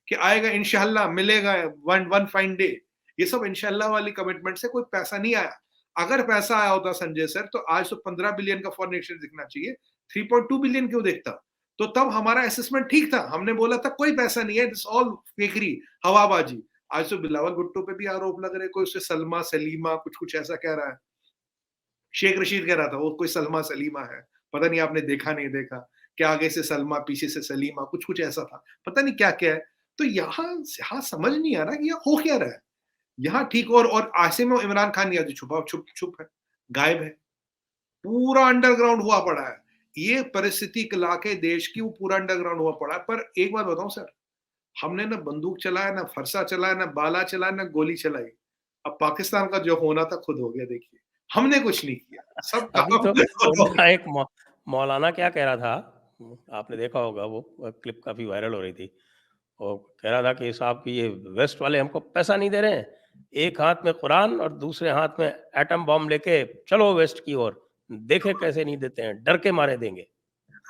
कि आएगा इंशाल्लाह, मिलेगा वन वन फाइन डे। ये सब इंशाल्लाह वाली कमिटमेंट से कोई पैसा नहीं आया। अगर पैसा आया होता संजय सर तो आज तो 15 बिलियन का फॉरेन एक्सचेंज दिखना चाहिए, 3.2 बिलियन क्यों दिखता? तो तब हमारा असेसमेंट ठीक था, हमने बोला था कोई पैसा नहीं है, दिस ऑल फेकरी, हवाबाजी। आज तो बिलावल भुट्टो पे भी आरोप लग रहे, कोई उससे सलमा सलीमा कुछ कुछ ऐसा कह रहा है। शेख रशीद कह रहा था वो कोई सलमा सलीमा है, पता नहीं आपने देखा नहीं देखा, क्या आगे से सलमा पीछे से सलीमा, कुछ कुछ ऐसा था, पता नहीं क्या क्या है। तो यहाँ समझ नहीं आ रहा कि यहाँ हो क्या रहा है। यहाँ ठीक, और आसिम और इमरान खान याद छुपा छुप छुप है, गायब है, पूरा अंडरग्राउंड हुआ पड़ा है। ये परिस्थिति ला के देश की वो पूरा अंडरग्राउंड हुआ पड़ा है। पर एक बात बताऊं सर, हमने ना बंदूक चलाया, ना फरसा चलाया, ना बाला चलाया, ना गोली चलाई। अब पाकिस्तान का जो होना था खुद हो गया। देखिए हमने कुछ नहीं किया, सब अभी काम तो खुद हो उनका एक मौलाना क्या कह रहा था, आपने देखा होगा, वो क्लिप काफ़ी वायरल हो रही थी। वो कह रहा था कि साहब कि ये वेस्ट वाले हमको पैसा नहीं दे रहे हैं, एक हाथ में कुरान और दूसरे हाथ में एटम बॉम्ब लेके चलो वेस्ट की ओर, देखे कैसे नहीं देते हैं, डर के मारे देंगे।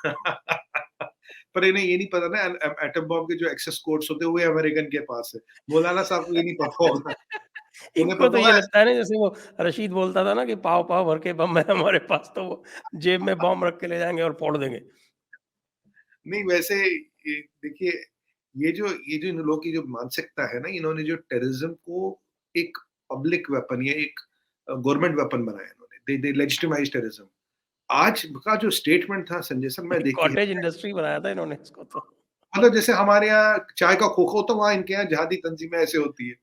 पर इन्हें ये नहीं पता ना, एटम बॉम्ब के जो एक्सेस कोड्स होते हैं वो अमेरिकन के पास है। मौलाना साहब को ये नहीं पता होगा। उन्हें इनको तो पता ये होगा। लगता है ना, जैसे वो रशीद बोलता था ना कि पाव पाव भर के बम है हमारे पास, तो वो जेब में बॉम्ब रख के ले जाएंगे और फोड़ देंगे। नहीं वैसे देखिए, ये जो इन लोगों की जो मानसिकता है ना, इन्होंने जो टेररिज्म को एक पब्लिक वेपन या एक गवर्नमेंट वेपन बनाया इन्होंने, दे लेजिटिमाइज टेररिज्म। आज का जो स्टेटमेंट था संजय सर, मैं देखिए कॉटेज इंडस्ट्री बनाया था इन्होंने इसको तो। मतलब जैसे हमारे यहाँ चाय का खोखा होता है, वहां इनके यहाँ जिहादी तंजीमें ऐसे होती है।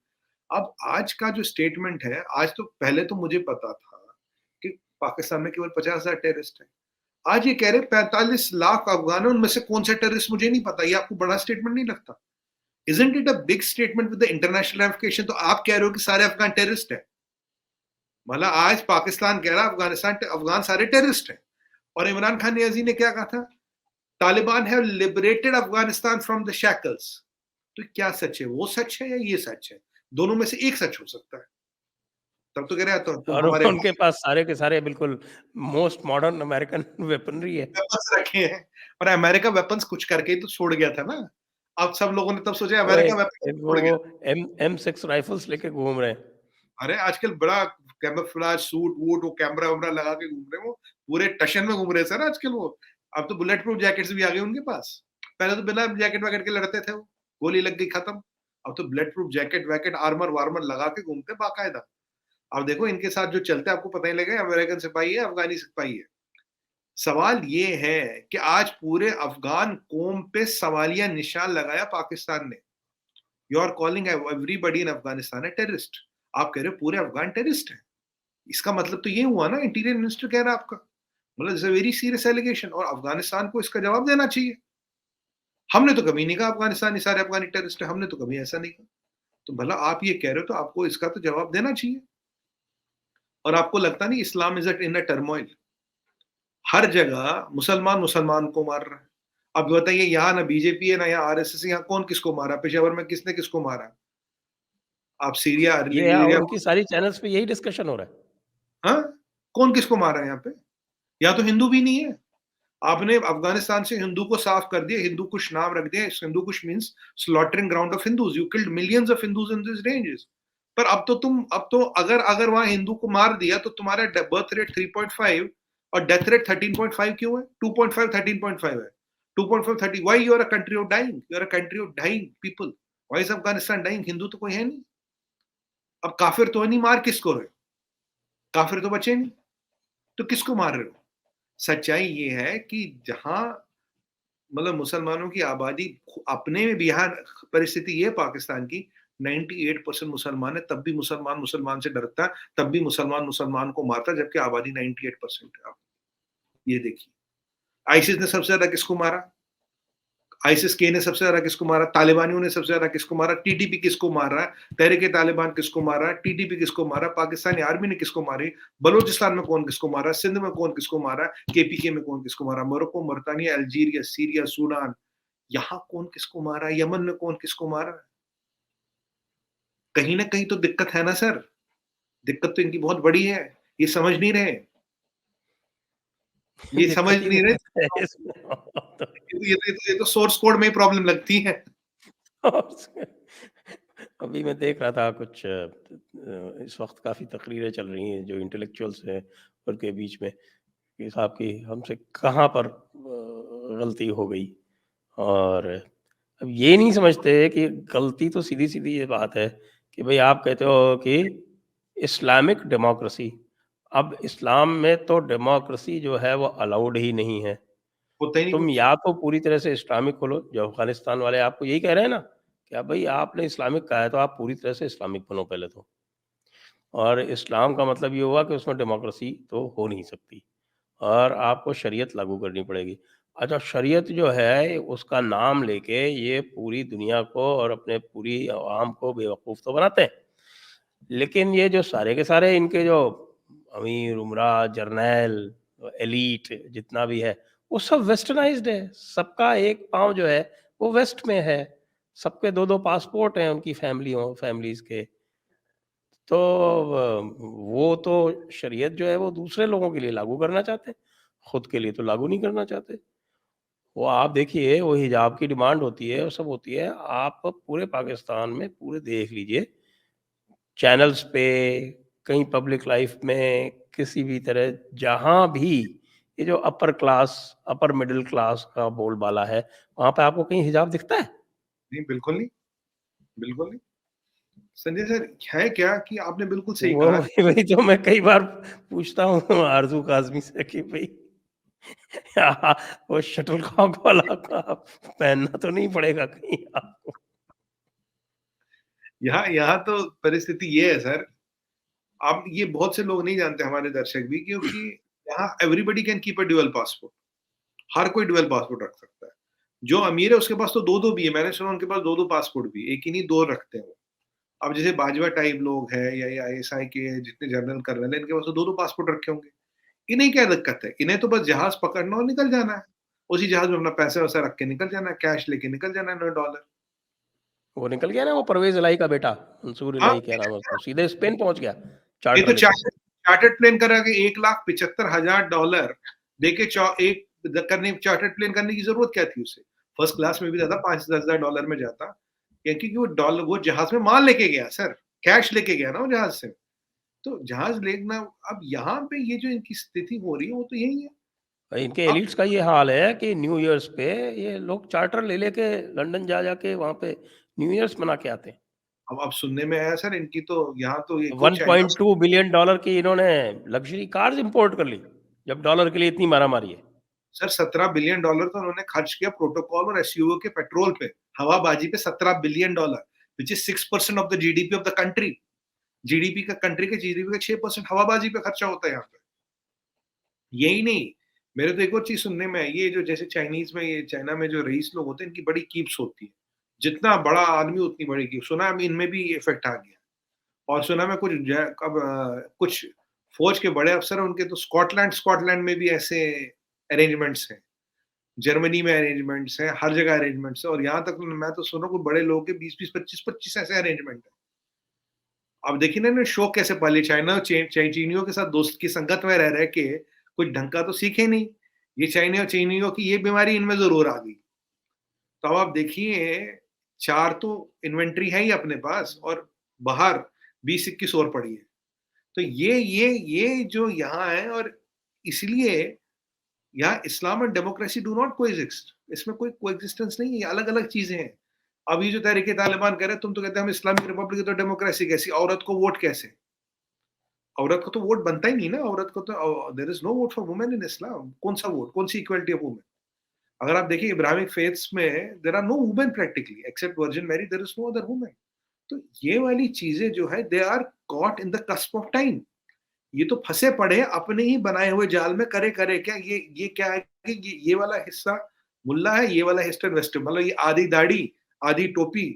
अब आज का जो स्टेटमेंट है, आज तो पहले तो मुझे पता था कि पाकिस्तान में केवल 50,000 टेररिस्ट है। आज ये कह रहे 45 लाख अफगान है, उनमें से कौन सा टेररिस्ट मुझे नहीं पता। ये आपको बड़ा स्टेटमेंट नहीं लगता? Isn't it a big statement with the international ramification? तो आप कह रहे हो कि सारे अफगान टेररिस्ट हैं। मतलब आज पाकिस्तान कह रहा अफगानिस्तान अफगान सारे टेररिस्ट हैं। और इमरान खान नियाजी ने क्या कहा था? Taliban have liberated Afghanistan from the shackles. तो क्या सच है? वो सच है या ये सच है? दोनों में से एक सच हो सकता है। तब तो कह रहे तो तुम और हमारे उनके पास सारे के सारे बिल्कुल मोस्ट मॉडर्न अमेरिकन वेपनरी है। वेपन्स रखे हैं। और अमेरिका वेपन्स कुछ करके ही तो छोड़ गया था ना। अब सब लोगों ने तब सोचा वो अमेरिका वेपन छोड़ वो गया। M6 राइफल्स लेके घूम रहे हैं। अरे आजकल बड़ा कैमोफ्लेज सूट वूट, वो कैमरा वैमरा लगा के घूम रहे हैं, वो पूरे टशन में घूम रहे हैं सर आजकल वो। अब तो बुलेट प्रूफ जैकेट्स भी आ गए उनके पास। पहले तो बिना जैकेट वैकेट के लड़ते थे वो, गोली लग गई खत्म। अब तो बुलेट प्रूफ जैकेट वैकेट आर्मर वार्मर लगा के घूमते हैं बाकायदा। अब देखो इनके साथ जो चलते हैं आपको पता ही लगेगा, अमेरिकन सिपाही है, अफगानी सिपाही है। सवाल ये है कि आज पूरे अफगान कौम पे सवालिया निशान लगाया पाकिस्तान ने। You are calling everybody in Afghanistan a terrorist. आप कह रहे हो पूरे अफगान टेररिस्ट है। इसका मतलब तो ये हुआ ना, इंटीरियर मिनिस्टर कह रहा है आपका, मतलब it's a very serious allegation और अफगानिस्तान को इसका जवाब देना चाहिए। हमने तो कभी नहीं कहा अफगानिस्तान सारे अफगानी टेररिस्ट है, हमने तो कभी ऐसा नहीं कहा। तो भला आप ये कह रहे हो तो आपको इसका तो जवाब देना चाहिए। और आपको लगता नहीं Islam is in a turmoil? हर जगह मुसलमान मुसलमान को मार रहा है। अब बताइए यहाँ ना बीजेपी है ना यहाँ आरएसएस, यहाँ कौन किसको मारा? पेशावर में किसने किसको मारा? आप सीरिया ये एरिया, उनकी सारी चैनल्स पे यही डिस्कशन हो रहा है। हाँ कौन किसको मारा है यहाँ पे? यहाँ तो हिंदू भी नहीं है। आपने अफगानिस्तान से हिंदू को साफ कर दिया, हिंदू कुश नाम रख दिया, Hindu Kush means slaughtering ground of Hindus, you killed millions of Hindus in this ranges. पर अब तो अगर वहां हिंदू को मार दिया तो तुम्हारा बर्थ रेट 3.5 और डेथ रेट 13.5 क्यों है? 2.5 13.5 है। 2.5 30, why you are a country of dying, you are a country of dying people, why is Afghanistan dying? Hindu तो कोई है नहीं। अब काफिर तो नहीं, मार किसको रहे हो? काफिर तो बचे नहीं, तो किसको मार रहे हो? सच्चाई ये है कि जहां मतलब मुसलमानों की आबादी अपने में भी, यहाँ परिस्थिति ये पाकिस्तान की 98% मुसलमान है, तब भी मुसलमान मुसलमान से डरता है, तब भी मुसलमान मुसलमान को मारता है, जबकि आबादी 98% है। आप ये देखिए, आईसिस ने सबसे ज्यादा किसको मारा? आईसिस के ने सबसे ज्यादा किसको मारा? तालिबानियों ने सबसे ज्यादा किसको मारा? टीटीपी किसको मार रहा है? तहरीके तालिबान किसको मार रहा है? टीटीपी किसको मारा? पाकिस्तानी आर्मी ने किसको मारी? बलूचिस्तान में कौन किसको मारा? सिंध में कौन किसको मारा? केपीके में कौन किसको मारा? मोरक्को, मरतानिया, अल्जीरिया, सीरिया, सूडान, यहाँ कौन किसको मारा? यमन में कौन किसको मारा? कहीं ना कहीं तो दिक्कत है ना सर, दिक्कत तो इनकी बहुत बड़ी है, ये समझ नहीं रहे, ये समझ दिक्कत ही नहीं रहे। दिक्कत है इसमें। तो ये तो सोर्स कोड में ही प्रॉब्लम लगती है। अभी मैं देख रहा था कुछ इस वक्त काफ़ी तकरीरें चल रही हैं जो इंटेलेक्चुअल्स हैं उनके बीच में कि साहब की हमसे कहाँ पर गलती हो गई। और अब ये नहीं समझते कि गलती तो सीधी-सीधी ये बात है कि भई आप कहते हो कि इस्लामिक डेमोक्रेसी, अब इस्लाम में तो डेमोक्रेसी जो है वो अलाउड ही नहीं है। होता ही नहीं तुम कुछ। या तो पूरी तरह से इस्लामिक हो लो, जो अफ़गानिस्तान वाले आपको यही कह रहे हैं ना, कि अब भई आपने इस्लामिक कहा है तो आप पूरी तरह से इस्लामिक बनो पहले तो। और इस्लाम का मतलब ये हुआ कि उसमें डेमोक्रेसी तो हो नहीं सकती और आपको शरीयत लागू करनी पड़ेगी। अच्छा, शरीयत जो है उसका नाम लेके ये पूरी दुनिया को और अपने पूरी अवाम को बेवकूफ़ तो बनाते हैं। लेकिन ये जो सारे के सारे इनके जो अमीर, उमरा, जर्नैल, एलीट जितना भी है, वो सब वेस्टर्नाइज़्ड है। सबका एक पाँव जो है वो वेस्ट में है। सबके 2-2 पासपोर्ट हैं उनकी फैमिलीज़ के। तो वो तो शरीयत जो है वो दूसरे लोगों के लिए लागू करना चाहते हैं, खुद के लिए तो लागू नहीं करना चाहते। वो आप देखिए वो हिजाब की डिमांड होती है, वो सब होती है। आप पूरे पाकिस्तान में पूरे देख लीजिए, चैनल्स पे, कहीं पब्लिक लाइफ़ में, किसी भी तरह जहाँ भी ये जो upper class, upper middle class का बोलबाला है, वहाँ पे आपको कहीं हिजाब दिखता है? नहीं, बिल्कुल नहीं, बिल्कुल नहीं। संजय सर, है क्या कि आपने बिल्कुल सही वो कहा। वही वही तो मैं कई बार पूछता हूँ आरज़ू काज़मी से कि भई वो शटलकॉक वाला का पहनना तो नहीं पड़ेगा कहीं आपको? यहाँ यहाँ तो परिस्थिति ये है सर, आप ये बहुत से लोग नहीं जानते, हमारे दर्शक भी, क्योंकि यहाँ everybody can keep a dual passport. हर कोई ड्यूअल पासपोर्ट रख सकता है। जो अमीर है उसके पास तो 2-2 भी है। मैंने सुना उनके पास 2-2 पासपोर्ट भी, एक ही नहीं 2 रखते हैं वो। अब जैसे बाजवा टाइप लोग हैं या ये आईएसआई के जितने जनरल कर्नल हैं, इनके पास तो 2-2 पासपोर्ट रखे होंगे। इन्हें क्या दिक्कत है? इन्हें तो बस जहाज पकड़ना और निकल जाना है। उसी जहाज में अपना पैसा-वैसा रख के निकल जाना है, कैश लेके निकल जाना है, $9 डॉलर। वो निकल गया ना वो परवेज़ इलाही का बेटा, मंसूर हाँ, इलाही क्या नाम है उसको, सीधे स्पेन पहुँच गया ये चार्टर तो लेके। चार्टर्ड प्लेन करा के $1,75,000 देके एक करने चार्टर्ड प्लेन करने की ज़रूरत क्या थी उसे? फर्स्ट क्लास में भी ज़्यादा $5,000 में जाता। क्योंकि वो जहाज़ में माल लेके गया सर, कैश लेके गया ना वो जहाज़ से। तो जहाज़ लेना, अब यहाँ पे ये जो इनकी स्थिति हो रही है, वो तो यही है। इनके अब एलिट्स का ये हाल है कि न्यू ईयर्स पे ये लोग चार्टर ले लेके लंदन जा के वहाँ पे न्यू ईयर्स मना के आते हैं। अब सुनने में आया सर, इनकी तो यहाँ तो ये को चाइना से 1.2 बिलियन डॉलर की इन्होंने लग्ज़री कार्स इम्पोर्ट कर ली, जब डॉलर के लिए इतनी मारामारी है। सर $17 बिलियन तो उन्होंने खर्च किया प्रोटोकॉल और एसयूवी के पेट्रोल पे, हवाबाजी पे $17 billion, which is 6% of the GDP of the country. GDP का, कंट्री के जीडीपी का 6% हवाबाजी पे खर्चा होता है यहाँ पे। यही नहीं, मेरे तो एक और चीज़ सुनने में आई, ये जो जैसे चाइनीज़ में, ये चाइना में जो रईस लोग होते हैं, इनकी बड़ी कीप्स होती है। जितना बड़ा आदमी उतनी बड़ी कीप। सुना है इनमें भी इफ़ेक्ट आ गया। और सुना मैं कुछ फ़ौज के बड़े अफ़सर हैं उनके, तो स्कॉटलैंड स्कॉटलैंड में भी ऐसे अरेंजमेंट्स हैं। जर्मनी में अरेंजमेंट्स हैं, हर जगह अरेंजमेंट्स हैं, और यहाँ तक मैं तो सुना कोई बड़े लोगों के 20-20, 25-25 ऐसे अरेंजमेंट हैं। अब देखिए ना इन्होंने शौक कैसे पाले, चाइना चीनियों के साथ दोस्त की संगत में रह रह के कुछ ढंग का तो सीखे नहीं। ये चाइना और चीनियों की ये बीमारी इनमें ज़रूर आ गई। तो अब आप देखिए 4 तो इन्वेंटरी है ही अपने पास और बाहर 20-21 और पड़ी है। तो ये जो यहाँ है और इसलिए यहाँ इस्लाम and democracy do not coexist. इसमें कोई कोएग्जिस्टेंस नहीं है, ये अलग-अलग चीज़ें हैं। अब ये जो तहरीक-ए-तालिबान कह रहे हैं, तुम तो कहते हैं हम इस्लामिक रिपब्लिक है तो डेमोक्रेसी कैसी? औरत को वोट कैसे? औरत को तो वोट बनता ही नहीं ना, औरत को तो there is no vote for women in Islam. कौन-सा वोट? कौन-सी इक्वालिटी ऑफ वुमेन? अगर आप देखिए इब्राहिमिक फेथ्स में there are no women practically except Virgin Mary, there is no other women. तो ये वाली चीज़ें जो है they are caught in the cusp of time. ये तो फँसे पड़े हैं अपने ही बनाए हुए जाल में, करे क्या ये क्या है कि ये वाला हिस्सा मुल्ला है, ये वाला हिस्सा इन्वेस्टर, मतलब ये आधी दाढ़ी, आधी टोपी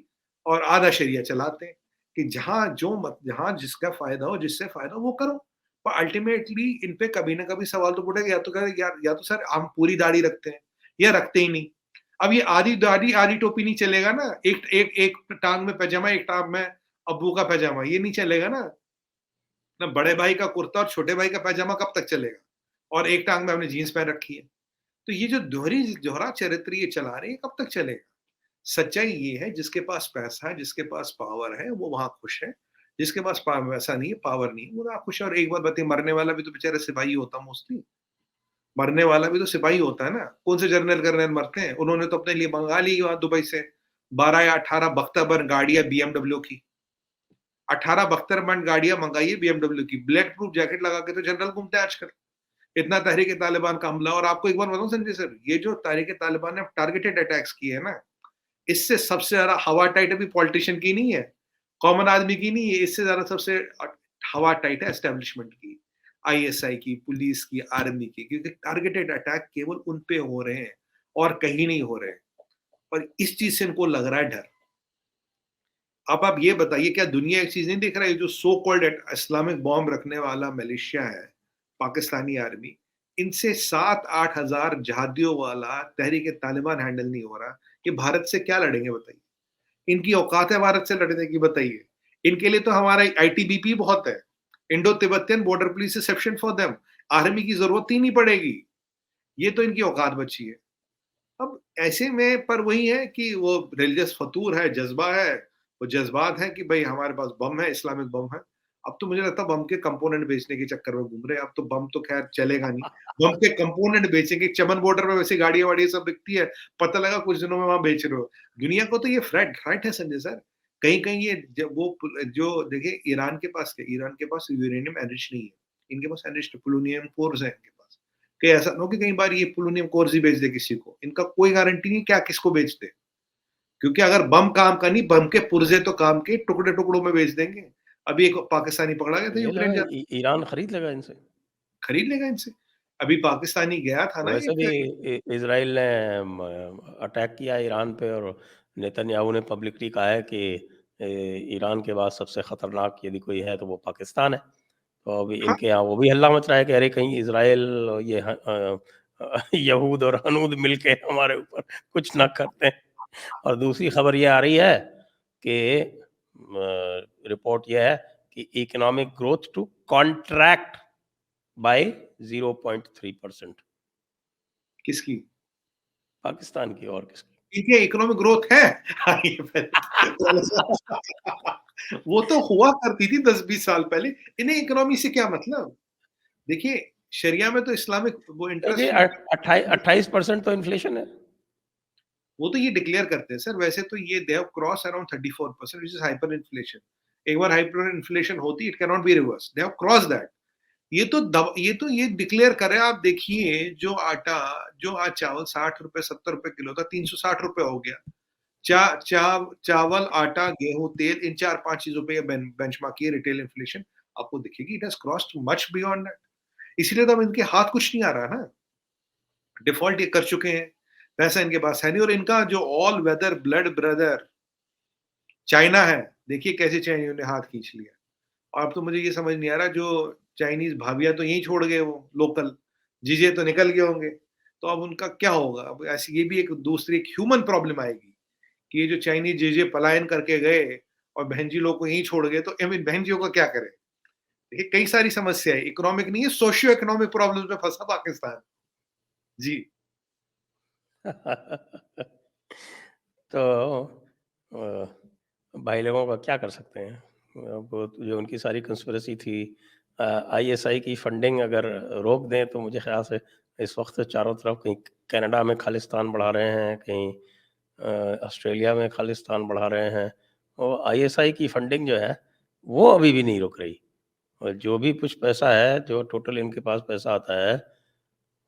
और आधा शरिया चलाते हैं कि जहाँ जिसका फ़ायदा हो, जिससे फ़ायदा हो वो करो। पर अल्टीमेटली इन पे कभी ना कभी सवाल तो उठेगा, या तो कहें यार या तो सर हम पूरी दाढ़ी रखते हैं या रखते ही नहीं। अब ये आधी दाढ़ी, आधी टोपी नहीं चलेगा ना, एक एक एक टाँग में पैजामा, एक टाँग में अब्बू का पैजामा, ये नहीं चलेगा ना। ना बड़े भाई का कुर्ता और छोटे भाई का पैजामा कब तक चलेगा? और एक टाँग में हमने जीन्स पहन रखी है। तो ये जो दोहरा चरित्र ये चला रहे हैं, कब तक चलेगा? सच्चाई ये है जिसके पास पैसा है, जिसके पास पावर है, वो वहाँ खुश है। जिसके पास पैसा नहीं है, पावर नहीं है, वो ना खुश है। और एक बात बताइए, मरने वाला भी तो बेचारा सिपाही होता मोस्टली। मरने वाला भी तो सिपाही होता है ना। कौन से जनरल-कर्नल मरते हैं? उन्होंने तो अपने लिए मँगा ली वहाँ दुबई से 12 या 18 बख्तर-बंद गाड़ियाँ बीएमडब्ल्यू की। 18 बख्तर-बंद गाड़ियाँ मँगाई है बीएमडब्ल्यू की। बुलेट प्रूफ जैकेट लगा के तो जनरल घूमते हैं आजकल। इतना तहरीक-ए-तालिबान का हमला। और आपको एक बात बताऊँ संजय सर, ये जो तहरीक-ए-तालिबान ने टारगेटेड अटैक्स किए हैं ना, इससे सबसे ज़्यादा हवा टाइट अभी पॉलिटिशियन की नहीं है, कॉमन आदमी की नहीं है, इससे ज़्यादा सबसे हवा टाइट है एस्टेब्लिशमेंट की, आईएसआई की, पुलिस की, आर्मी की, क्योंकि टारगेटेड अटैक केवल उन पे हो रहे हैं और कहीं नहीं हो रहे हैं। और इस चीज़ से इनको लग रहा है डर। अब आप ये बताइए, क्या दुनिया एक चीज़ नहीं देख रहा है, जो सो कॉल्ड इस्लामिक बॉम्ब रखने वाला मिलिशिया है, पाकिस्तानी आर्मी, इनसे 7-8 हज़ार जहादियों वाला तहरीक-ए-तालिबान हैंडल नहीं हो रहा, ये भारत से क्या लड़ेंगे बताइए? इनकी औकात है भारत से लड़ने की बताइए? इनके लिए तो हमारा आईटीबीपी बहुत है, Indo Tibetan border police is sufficient for them, army की ज़रूरत ही नहीं पड़ेगी, ये तो इनकी औकात बची है। अब ऐसे में पर वही है कि वो रिलीजियस फतूर है, जज़्बा है, वो जज़्बात है कि भई हमारे पास बम है, इस्लामिक बम है। अब तो मुझे लगता है बम के कंपोनेंट बेचने के चक्कर में घूम रहे हैं, अब तो बम तो ख़ैर चलेगा नहीं। बम के कंपोनेंट बेचेंगे, चमन बॉर्डर पे वैसे गाड़ियाँ-वाड़ियाँ सब बिकती है, पता लगा कुछ दिनों में वहाँ बेच रहे हो। दुनिया को तो ये थ्रेट है संजय सर। कहीं-कहीं ये ज वो प जो देखिए ईरान के पास क्या है? ईरान के पास यूरेनियम एनरिच्ड नहीं है। इनके पास एनरिच्ड प्लूटोनियम कोर्स है इनके पास। कहीं ऐसा ना हो कि कई बार ये प्लूटोनियम कोर्स ही बेच दे किसी को। इनका कोई गारंटी नहीं क्या किसको बेच दे। क्योंकि अगर बम काम का नहीं, बम के पुर्जे तो काम के टुकड़े-टुकड़ों में बेच देंगे। अभी एक पाकिस्तानी पकड़ा गया था मुझे लगा यूक्रेन जाता, ईरान खरीद लेगा इनसे। खरीद लेगा इनसे। अभी पाकिस्तानी गया था ना वैसे भी एक, इजराइल ने अटैक किया ईरान पे और नेतन्याहू ने पब्लिकली कहा है कि ईरान के बाद सबसे खतरनाक यदि कोई है तो वो पाकिस्तान है। तो अभी हाँ, इनके यहाँ वो भी हल्ला मच रहा है कि अरे कहीं इजराइल ये यहूद और हनूद मिलके हमारे ऊपर कुछ ना करते हैं। और दूसरी खबर ये आ रही है कि रिपोर्ट ये है कि economic growth to contract by 0.3%। किसकी? पाकिस्तान की और किसकी? इनकी इकोनॉमिक ग्रोथ है। हाँ, ये पहले वो तो हुआ करती थी 10-20 साल पहले। इन्हें इकोनॉमी से क्या मतलब? देखिए, शरिया में तो इस्लामिक वो देखिए इंटरेस्ट फ्री, 28% तो इन्फ्लेशन है। वो तो ये डिक्लेयर करते हैं सर। वैसे तो ये they have cross around 34% which is hyper inflation. एक बार हाइपर इन्फ्लेशन होती है, it can not be reverse. They have cross that. ये डिक्लेयर करे। आप देखिए जो आटा, जो आज चावल ₹60 ₹70 किलो था, ₹360 हो गया। चावल, आटा, गेहूँ, तेल, इन 4-5 चीज़ों पे ये बेंचमार्क किए रिटेल इन्फ्लेशन, आपको दिखेगी it has crossed much beyond that. इसीलिए तो अब इनके हाथ कुछ नहीं आ रहा ना, डिफ़ॉल्ट ये कर चुके हैं, पैसा इनके पास है नहीं। और इनका जो all weather blood brother China है, देखिए कैसे चाइनियों ने हाथ खींच लिया। और अब तो मुझे ये समझ नहीं आ रहा, जो चाइनीज़ भाभियाँ तो यहीं छोड़ गए वो लोकल, जीजे तो निकल गए होंगे, तो अब उनका क्या होगा? अब ऐसी ये भी एक दूसरी एक ह्यूमन प्रॉब्लम आएगी। कि ये जो चाइनीज़ जे पलायन करके गए और बहन जी लोग को यहीं छोड़ गए, तो बहन जियों का क्या करें? देखिए कई सारी समस्या है, इकोनॉमिक नहीं है, सोशियो इकोनॉमिक प्रॉब्लम्स में फंसा पाकिस्तान। जी। तो अ, भाई लोगों का क्या कर सकते हैं? वो जो उनकी सारी कंस्पिरेसी थी, आईएसआई की फंडिंग अगर रोक दें तो मुझे ख्याल से इस वक्त चारों तरफ कहीं कनाडा में खालिस्तान बढ़ा रहे हैं, कहीं ऑस्ट्रेलिया में खालिस्तान बढ़ा रहे हैं, और आईएसआई की फंडिंग जो है वो अभी भी नहीं रुक रही। और जो भी कुछ पैसा है, जो टोटल इनके पास पैसा आता है,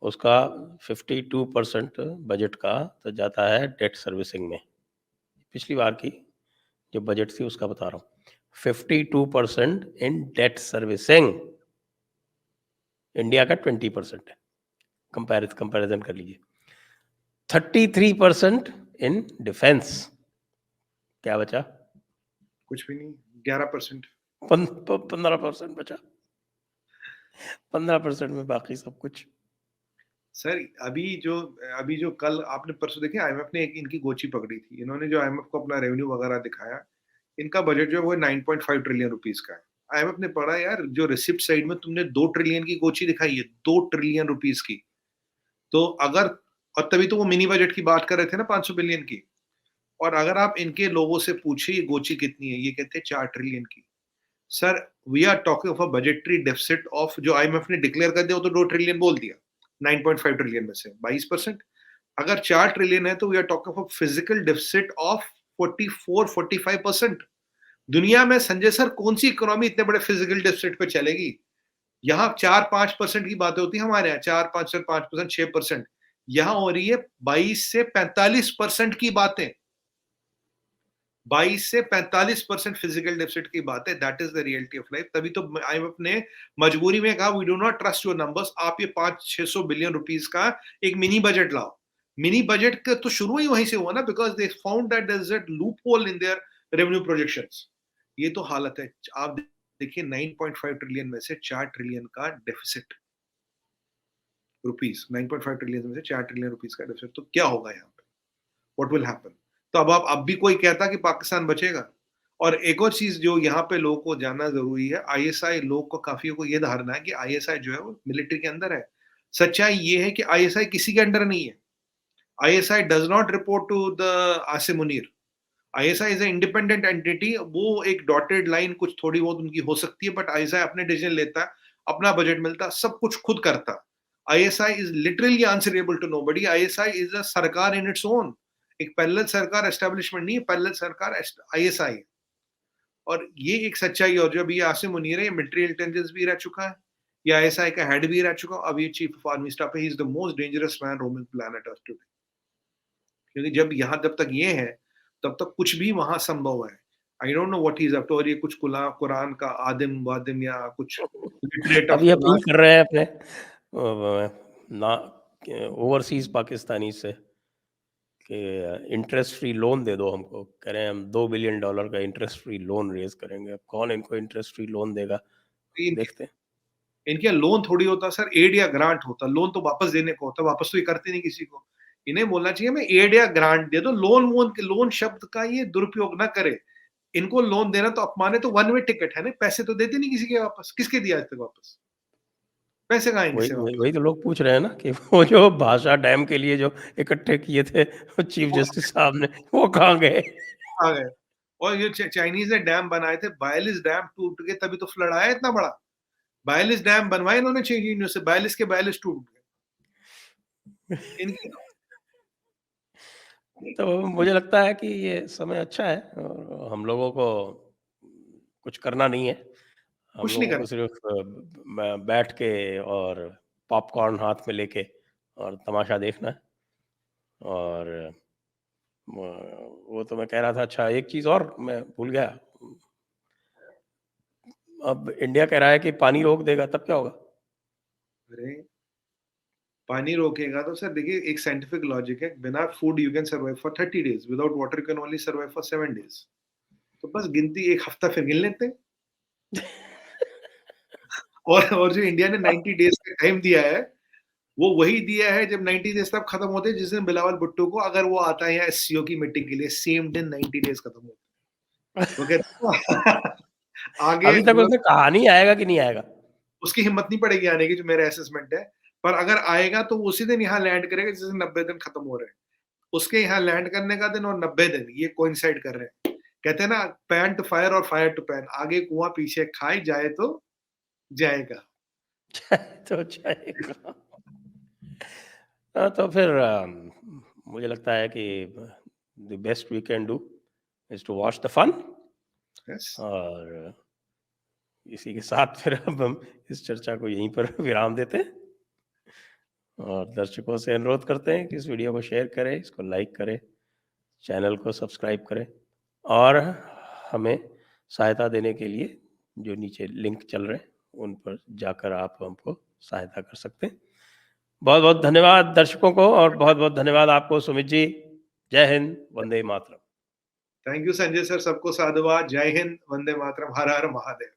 उसका 52% बजट का तो जाता है डेट सर्विसिंग में। पिछली बार की जो बजट थी उसका बता रहा हूँ, 52% इन डेट सर्विसिंग। इंडिया का 20% है, कंपैरिजन कर लीजिए। 33% इन डिफेंस। क्या बचा? कुछ भी नहीं, 11%। 15% बचा। 15% में बाकी सब कुछ। सर अभी जो कल आपने परसों देखे, आईएमएफ ने एक इनकी गोची पकड़ी थी। इन्होंने जो आईएमएफ को अपना रेवेन्यू वगैरह दिखाया, इनका बजट जो है वो 9.5 ट्रिलियन रुपीस का है। आईएमएफ ने पढ़ा यार, जो रिसिप्ट साइड में तुमने 2 ट्रिलियन की गोची दिखाई है, 2 ट्रिलियन रुपीस की। तो अगर, और तभी तो वो मिनी बजट की बात कर रहे थे ना 500 बिलियन की। और अगर आप इनके लोगों से पूछे ये गोची कितनी है, ये कहते हैं 4 ट्रिलियन की। Sir we are talking of a budgetary deficit of, जो आईएमएफ ने डिक्लेयर कर दिया वो तो 2 ट्रिलियन बोल दिया, 9.5 ट्रिलियन में से 22%। अगर 4 ट्रिलियन है तो we are talking of physical deficit of 44-45%। दुनिया में संजय सर कौन सी इकोनॉमी इतने बड़े फिजिकल डेफिसिट पे चलेगी? यहाँ 4-5% की बातें होती है, हमारे यहाँ 4-5%, 5%, 6%। यहाँ हो रही है 22 से 45% की बातें। 22 से 45% फिजिकल डेफिसिट की बात है। That is the reality of life. तभी तो आईएमएफ ने मजबूरी में कहा we do not trust your numbers. आप ये 500-600 बिलियन रुपीस का एक मिनी बजट लाओ। मिनी बजट का तो शुरू ही वहीं से हुआ ना, because they found that there is a loop hole in their revenue projections. ये तो हालत है। आप देखिए 9.5 ट्रिलियन में से 4 ट्रिलियन का डेफिसिट रुपीस, 9.5 ट्रिलियन में से 4 ट्रिलियन रुपीस का डेफिसिट, तो क्या होगा यहाँ पे? What will happen? तो अब भी कोई कहता कि पाकिस्तान बचेगा? और एक और चीज जो यहाँ पे लोगों को जानना जरूरी है, आईएसआई, लोग को काफियों को ये धारणा है कि आईएसआई जो है वो मिलिट्री के अंदर है। सच्चाई ये है कि आईएसआई किसी के अंडर नहीं है। ISI does not report to the Asim Munir. ISI is independent entity. वो एक डॉटेड लाइन कुछ थोड़ी बहुत उनकी हो सकती है, बट आईएसआई अपने डिसीजन लेता है, अपना बजट मिलता, सब कुछ खुद करता। ISI is literally answerable to nobody. ISI is a sarkar in its own. एक पैरेलल सरकार एस्टेब्लिशमेंट नहीं है, पैरेलल सरकार आईएसआई है। और ये एक सच्चाई है। और जब ये आसिम मुनीर है, मिलिट्री इंटेलिजेंस भी रह चुका है, ये आईएसआई का हेड भी रह चुका है, अब ये चीफ ऑफ आर्मी स्टाफ है। He is the most dangerous man roaming planet earth today. क्योंकि जब तक ये है, तब तक कुछ भी वहां संभव है। I don't know what he is up to. और ये कुछ कुरान का आदिम वादिम या कुछ लिटरेट ऑफ अब ये अपील कुरान। कर रहे हैं अपने ना ओवरसीज पाकिस्तानी से कि इंटरेस्ट फ्री लोन दे दो हमको। कह रहे हैं हम $2 बिलियन का इंटरेस्ट फ्री लोन रेज करेंगे। अब कौन इनको इंटरेस्ट फ्री लोन देगा, इनके देखते हैं। इनके लोन थोड़ी होता सर, एड या ग्रांट होता। लोन तो वापस देने को होता, वापस तो ये करते नहीं किसी को। इन्हें बोलना चाहिए मैं एड या ग्रांट दे दो। लोन शब्द का ये दुरुपयोग ना करे। इनको लोन देना तो अपमान है, तो वन वे टिकट है ना। पैसे तो देते नहीं किसी के वापस। किसके दिया आज तक वापस? पैसे कहाँ वही इनसे वही वापस? वही तो लोग पूछ रहे हैं ना कि वो जो भाषा डैम के लिए जो इकट्ठे किए थे चीफ वो जस्टिस साहब ने, वो कहाँ गए? आ गए। और ये चाइनीज ने डैम बनाए थे, 42 डैम टूट गए, तभी तो फ्लड आया इतना बड़ा। 42 डैम बनवाए इन्होंने चाइनीज से, 42 के 42 टूट गए इनकी। तो मुझे लगता है कि ये समय अच्छा है और हम लोगों को कुछ करना नहीं है। हम कुछ नहीं लोगों करना। को सिर्फ बैठ के और पॉपकॉर्न हाथ में लेके और तमाशा देखना है। और वो तो मैं कह रहा था, अच्छा एक चीज़ और मैं भूल गया। अब इंडिया कह रहा है कि पानी रोक देगा, तब क्या होगा? अरे पानी रोकेगा तो सर देखिए, एक साइंटिफिक लॉजिक है, बिना food you can survive for 30 days, without water you can only survive for 7 days. तो बस गिनती एक हफ्ता फिर गिन लेते हैं। और जो इंडिया ने 90 डेज का टाइम दिया है, वो वही दिया है जब 90 डेज तब खत्म होते हैं, जिस दिन बिलावल भुट्टो को, अगर वो आता है यहाँ एससीओ की मीटिंग के लिए, सेम दिन 90 डेज खत्म होते हैं। वो कहते आगे अभी तक वो उसने कहा नहीं आएगा कि नहीं आएगा। उसकी हिम्मत नहीं पड़ेगी आने की, जो मेरा असेसमेंट है। पर अगर आएगा तो वो उसी दिन यहाँ लैंड करेगा जिस दिन 90 दिन खत्म हो रहे हैं। उसके यहाँ लैंड करने का दिन और 90 दिन ये कोइंसाइड कर रहे हैं। कहते हैं ना, पैन टू फायर और फायर टू पैन, आगे कुआँ पीछे खाई, जाए तो जाएगा। तो जाएगा। तो फिर मुझे लगता है कि the best we can do is to watch the fun. Yes. और इसी के साथ फिर अब हम इस चर्चा को यहीं पर विराम देते हैं और दर्शकों से अनुरोध करते हैं कि इस वीडियो को शेयर करें, इसको लाइक करें, चैनल को सब्सक्राइब करें और हमें सहायता देने के लिए जो नीचे लिंक चल रहे हैं उन पर जाकर आप हमको सहायता कर सकते हैं। बहुत-बहुत धन्यवाद दर्शकों को और बहुत-बहुत धन्यवाद आपको सुमित जी। जय Hind, Vande Mataram. Thank you Sanjay sir, सबको साधुवाद, जय हिंद, वंदे मातरम, हर हर महादेव।